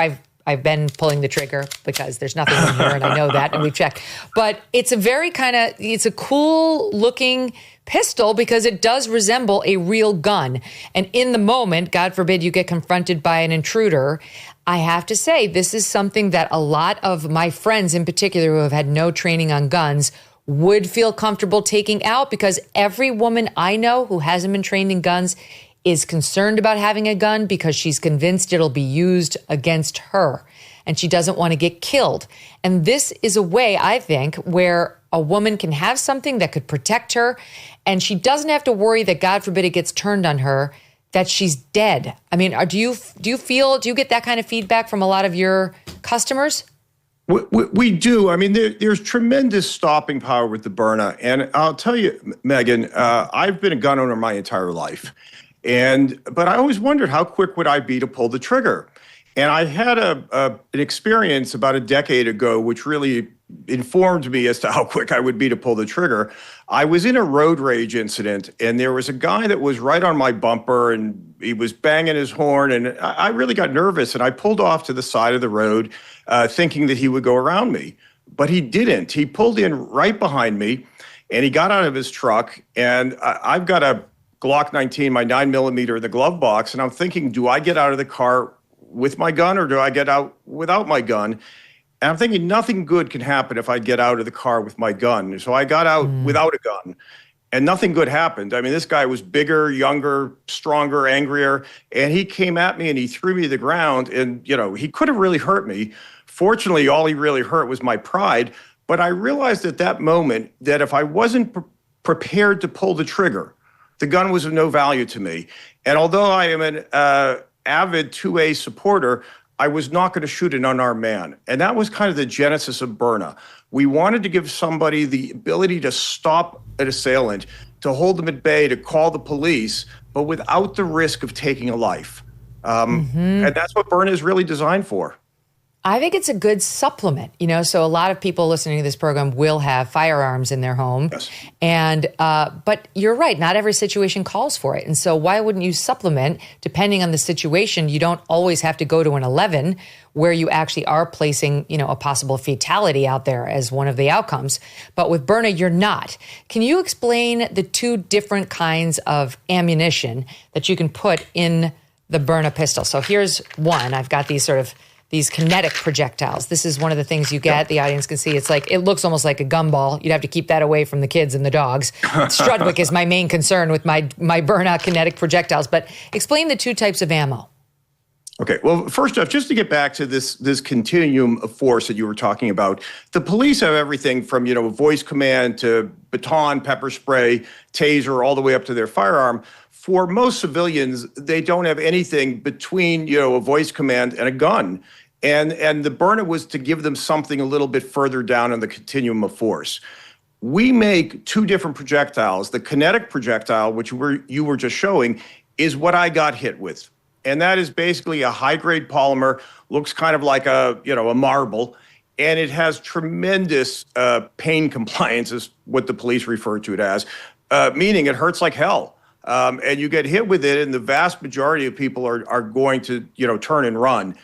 I've been pulling the trigger because there's nothing in here, and I know that, and we've checked. But it's a very it's a cool looking pistol because it does resemble a real gun. And in the moment, God forbid you get confronted by an intruder, I have to say this is something that a lot of my friends in particular who have had no training on guns would feel comfortable taking out, because every woman I know who hasn't been trained in guns is concerned about having a gun because she's convinced it'll be used against her and she doesn't want to get killed. And this is a way, I think, where a woman can have something that could protect her and she doesn't have to worry that, God forbid, it gets turned on her, that she's dead. I mean, do you get that kind of feedback from a lot of your customers? We do. I mean, there's tremendous stopping power with the Byrna. And I'll tell you, Megyn, I've been a gun owner my entire life. But I always wondered, how quick would I be to pull the trigger? And I had an experience about a decade ago, which really informed me as to how quick I would be to pull the trigger. I was in a road rage incident, and there was a guy that was right on my bumper, and he was banging his horn, and I really got nervous, and I pulled off to the side of the road, thinking that he would go around me. But he didn't. He pulled in right behind me, and he got out of his truck, and I've got a Glock 19, my 9mm in the glove box, and I'm thinking, do I get out of the car with my gun or do I get out without my gun? And I'm thinking nothing good can happen if I get out of the car with my gun. So I got out without a gun, and nothing good happened. I mean, this guy was bigger, younger, stronger, angrier, and he came at me and he threw me to the ground, and, you know, he could have really hurt me. Fortunately, all he really hurt was my pride. But I realized at that moment that if I wasn't prepared to pull the trigger, the gun was of no value to me. And although I am an avid 2A supporter, I was not going to shoot an unarmed man. And that was kind of the genesis of Byrna. We wanted to give somebody the ability to stop an assailant, to hold them at bay, to call the police, but without the risk of taking a life. And that's what Byrna is really designed for. I think it's a good supplement, you know, so a lot of people listening to this program will have firearms in their home. Yes. And, but you're right, not every situation calls for it. And so why wouldn't you supplement? Depending on the situation, you don't always have to go to an 11 where you actually are placing, you know, a possible fatality out there as one of the outcomes. But with Byrna, you're not. Can you explain the 2 different kinds of ammunition that you can put in the Byrna pistol? So here's one. I've got these kinetic projectiles. This is one of the things you get. The audience can see. It's like, it looks almost like a gumball. You'd have to keep that away from the kids and the dogs. Strudwick is my main concern with my Byrna kinetic projectiles. But explain the 2 types of ammo. Okay, well, first off, just to get back to this continuum of force that you were talking about, the police have everything from, you know, voice command to baton, pepper spray, taser, all the way up to their firearm. For most civilians, they don't have anything between, you know, a voice command and a gun. And the Byrna was to give them something a little bit further down on the continuum of force. We make 2 different projectiles. The kinetic projectile, which you were just showing, is what I got hit with. And that is basically a high-grade polymer, looks kind of like a marble, and it has tremendous pain compliance, is what the police refer to it as, meaning it hurts like hell. And you get hit with it, and the vast majority of people are going to, you know, turn and run.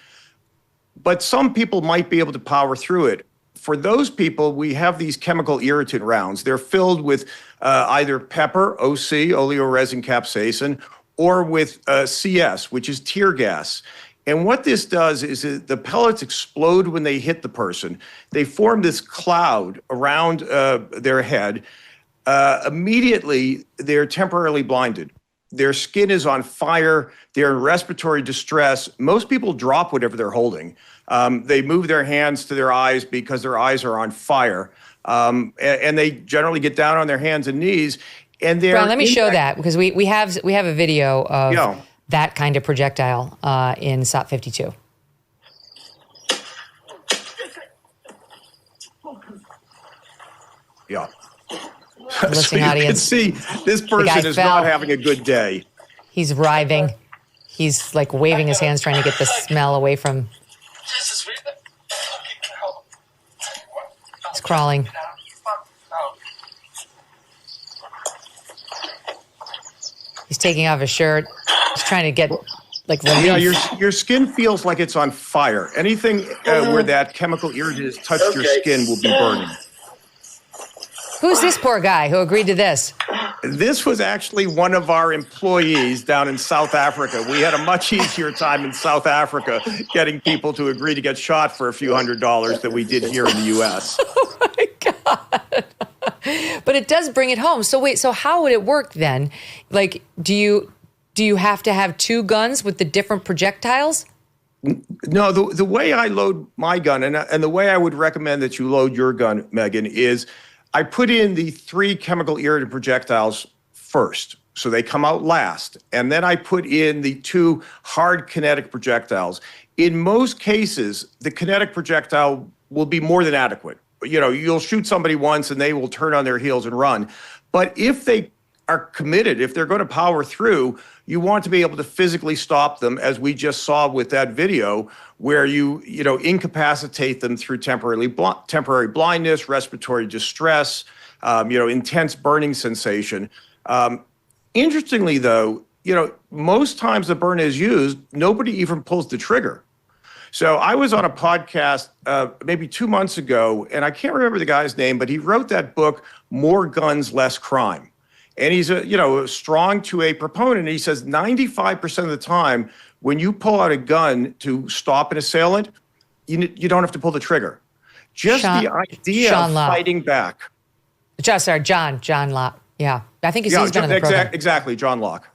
But some people might be able to power through it. For those people, we have these chemical irritant rounds. They're filled with either pepper, OC, oleoresin capsaicin, or with CS, which is tear gas. And what this does is the pellets explode when they hit the person. They form this cloud around their head. Immediately, they're temporarily blinded. Their skin is on fire. They're in respiratory distress. Most people drop whatever they're holding. They move their hands to their eyes because their eyes are on fire. And they generally get down on their hands and knees. And they're Brian, let me show that, because we have a video of that kind of projectile in SOT 52. Yeah. Listening so audience. you can see this person is not having a good day. He's writhing. He's like waving his hands, trying to get the smell away from. He's crawling. He's taking off his shirt. He's trying to get like relief. Yeah, your skin feels like it's on fire. Anything where that chemical irritant has touched your skin will be burning. Who's this poor guy who agreed to this? This was actually one of our employees down in South Africa. We had a much easier time in South Africa getting people to agree to get shot for a few $100s than we did here in the U.S. Oh, my God. But it does bring it home. So wait, so how would it work then? Like, do you have to have two guns with the different projectiles? No, the way I load my gun, and the way I would recommend that you load your gun, Megyn, is I put in the 3 chemical irritant projectiles first, so they come out last. And then I put in the 2 hard kinetic projectiles. In most cases, the kinetic projectile will be more than adequate. You know, you'll shoot somebody once and they will turn on their heels and run. But if they are committed, if they're going to power through, you want to be able to physically stop them, as we just saw with that video, where you incapacitate them through temporary blindness, respiratory distress, intense burning sensation. Interestingly, though, most times the Byrna is used, nobody even pulls the trigger. So I was on a podcast maybe 2 months ago, and I can't remember the guy's name, but he wrote that book, More Guns, Less Crime. And he's a strong 2A proponent. He says 95% of the time, when you pull out a gun to stop an assailant, you don't have to pull the trigger. Just the idea of fighting back. John Locke. Yeah, I think he's been on the program. Exactly, John Locke.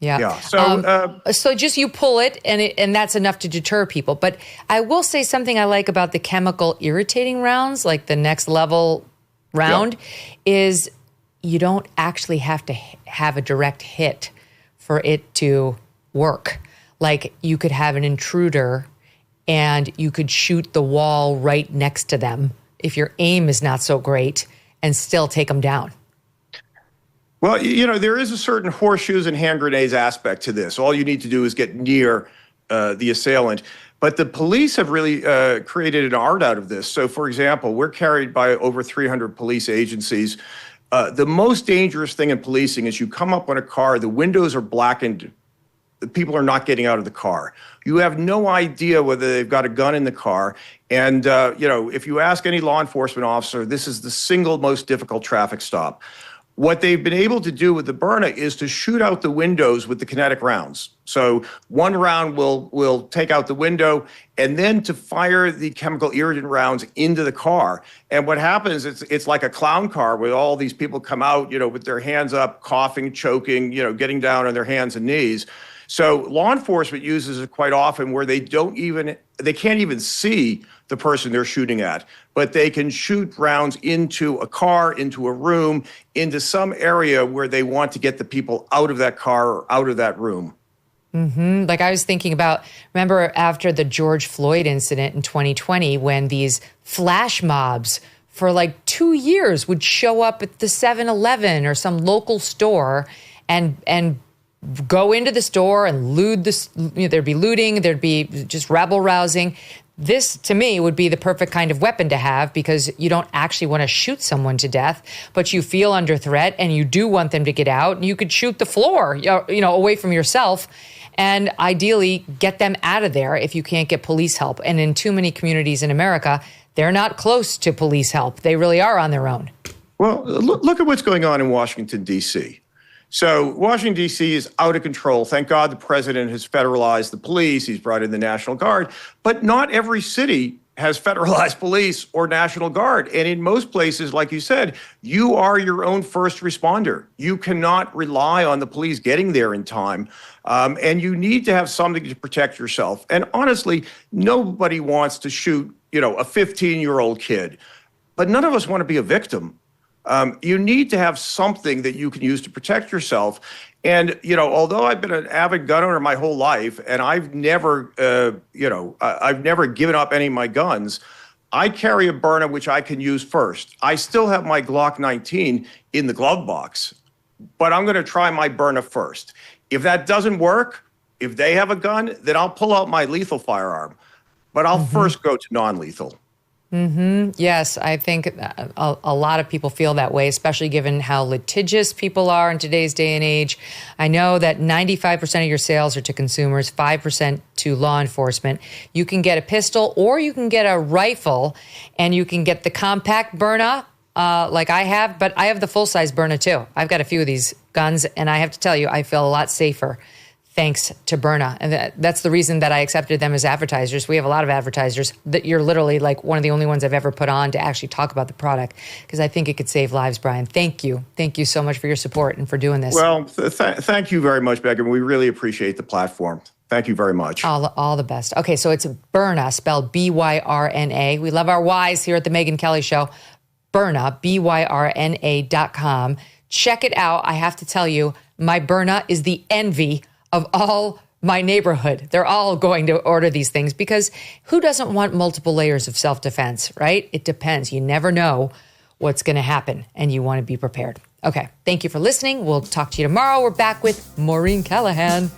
Yeah. So just you pull it, and that's enough to deter people. But I will say something I like about the chemical irritating rounds, like the next level round, is you don't actually have to have a direct hit for it to work. Like you could have an intruder and you could shoot the wall right next to them if your aim is not so great and still take them down. Well, there is a certain horseshoes and hand grenades aspect to this. All you need to do is get near the assailant. But the police have really created an art out of this. So, for example, we're carried by over 300 police agencies. The most dangerous thing in policing is you come up on a car, the windows are blackened, the people are not getting out of the car. You have no idea whether they've got a gun in the car. And, if you ask any law enforcement officer, this is the single most difficult traffic stop. What they've been able to do with the Byrna is to shoot out the windows with the kinetic rounds. So one round will take out the window, and then to fire the chemical irritant rounds into the car. And what happens, it's like a clown car where all these people come out, with their hands up, coughing, choking, getting down on their hands and knees. So law enforcement uses it quite often where they can't even see the person they're shooting at, but they can shoot rounds into a car, into a room, into some area where they want to get the people out of that car or out of that room. Mm-hmm. Like I was thinking about, remember after the George Floyd incident in 2020, when these flash mobs for like 2 years would show up at the 7-Eleven or some local store and go into the store and loot there'd be looting, there'd be just rabble rousing. This, to me, would be the perfect kind of weapon to have because you don't actually want to shoot someone to death, but you feel under threat and you do want them to get out. And you could shoot the floor, away from yourself and ideally get them out of there if you can't get police help. And in too many communities in America, they're not close to police help. They really are on their own. Well, look at what's going on in Washington, D.C. So Washington, D.C. is out of control. Thank God the president has federalized the police. He's brought in the National Guard. But not every city has federalized police or National Guard. And in most places, like you said, you are your own first responder. You cannot rely on the police getting there in time. And you need to have something to protect yourself. And honestly, nobody wants to shoot, a 15-year-old kid. But none of us want to be a victim. You need to have something that you can use to protect yourself. And, although I've been an avid gun owner my whole life and I've never given up any of my guns, I carry a Byrna, which I can use first. I still have my Glock 19 in the glove box, but I'm going to try my Byrna first. If that doesn't work, if they have a gun, then I'll pull out my lethal firearm. But I'll first go to non-lethal. Yes, I think a lot of people feel that way, especially given how litigious people are in today's day and age. I know that 95% of your sales are to consumers, 5% to law enforcement. You can get a pistol or you can get a rifle, and you can get the compact Byrna like I have, but I have the full-size Byrna too. I've got a few of these guns, and I have to tell you, I feel a lot safer thanks to Byrna. And that's the reason that I accepted them as advertisers. We have a lot of advertisers that you're literally like one of the only ones I've ever put on to actually talk about the product, because I think it could save lives, Brian. Thank you. Thank you so much for your support and for doing this. Well, thank you very much, Megyn. We really appreciate the platform. Thank you very much. All the best. Okay, so it's Byrna, spelled Byrna. We love our Ys here at the Megyn Kelly Show. Byrna, Byrna.com. Check it out. I have to tell you, my Byrna is the envy of all my neighborhood. They're all going to order these things because who doesn't want multiple layers of self-defense, right? It depends. You never know what's going to happen, and you want to be prepared. Okay, thank you for listening. We'll talk to you tomorrow. We're back with Maureen Callahan.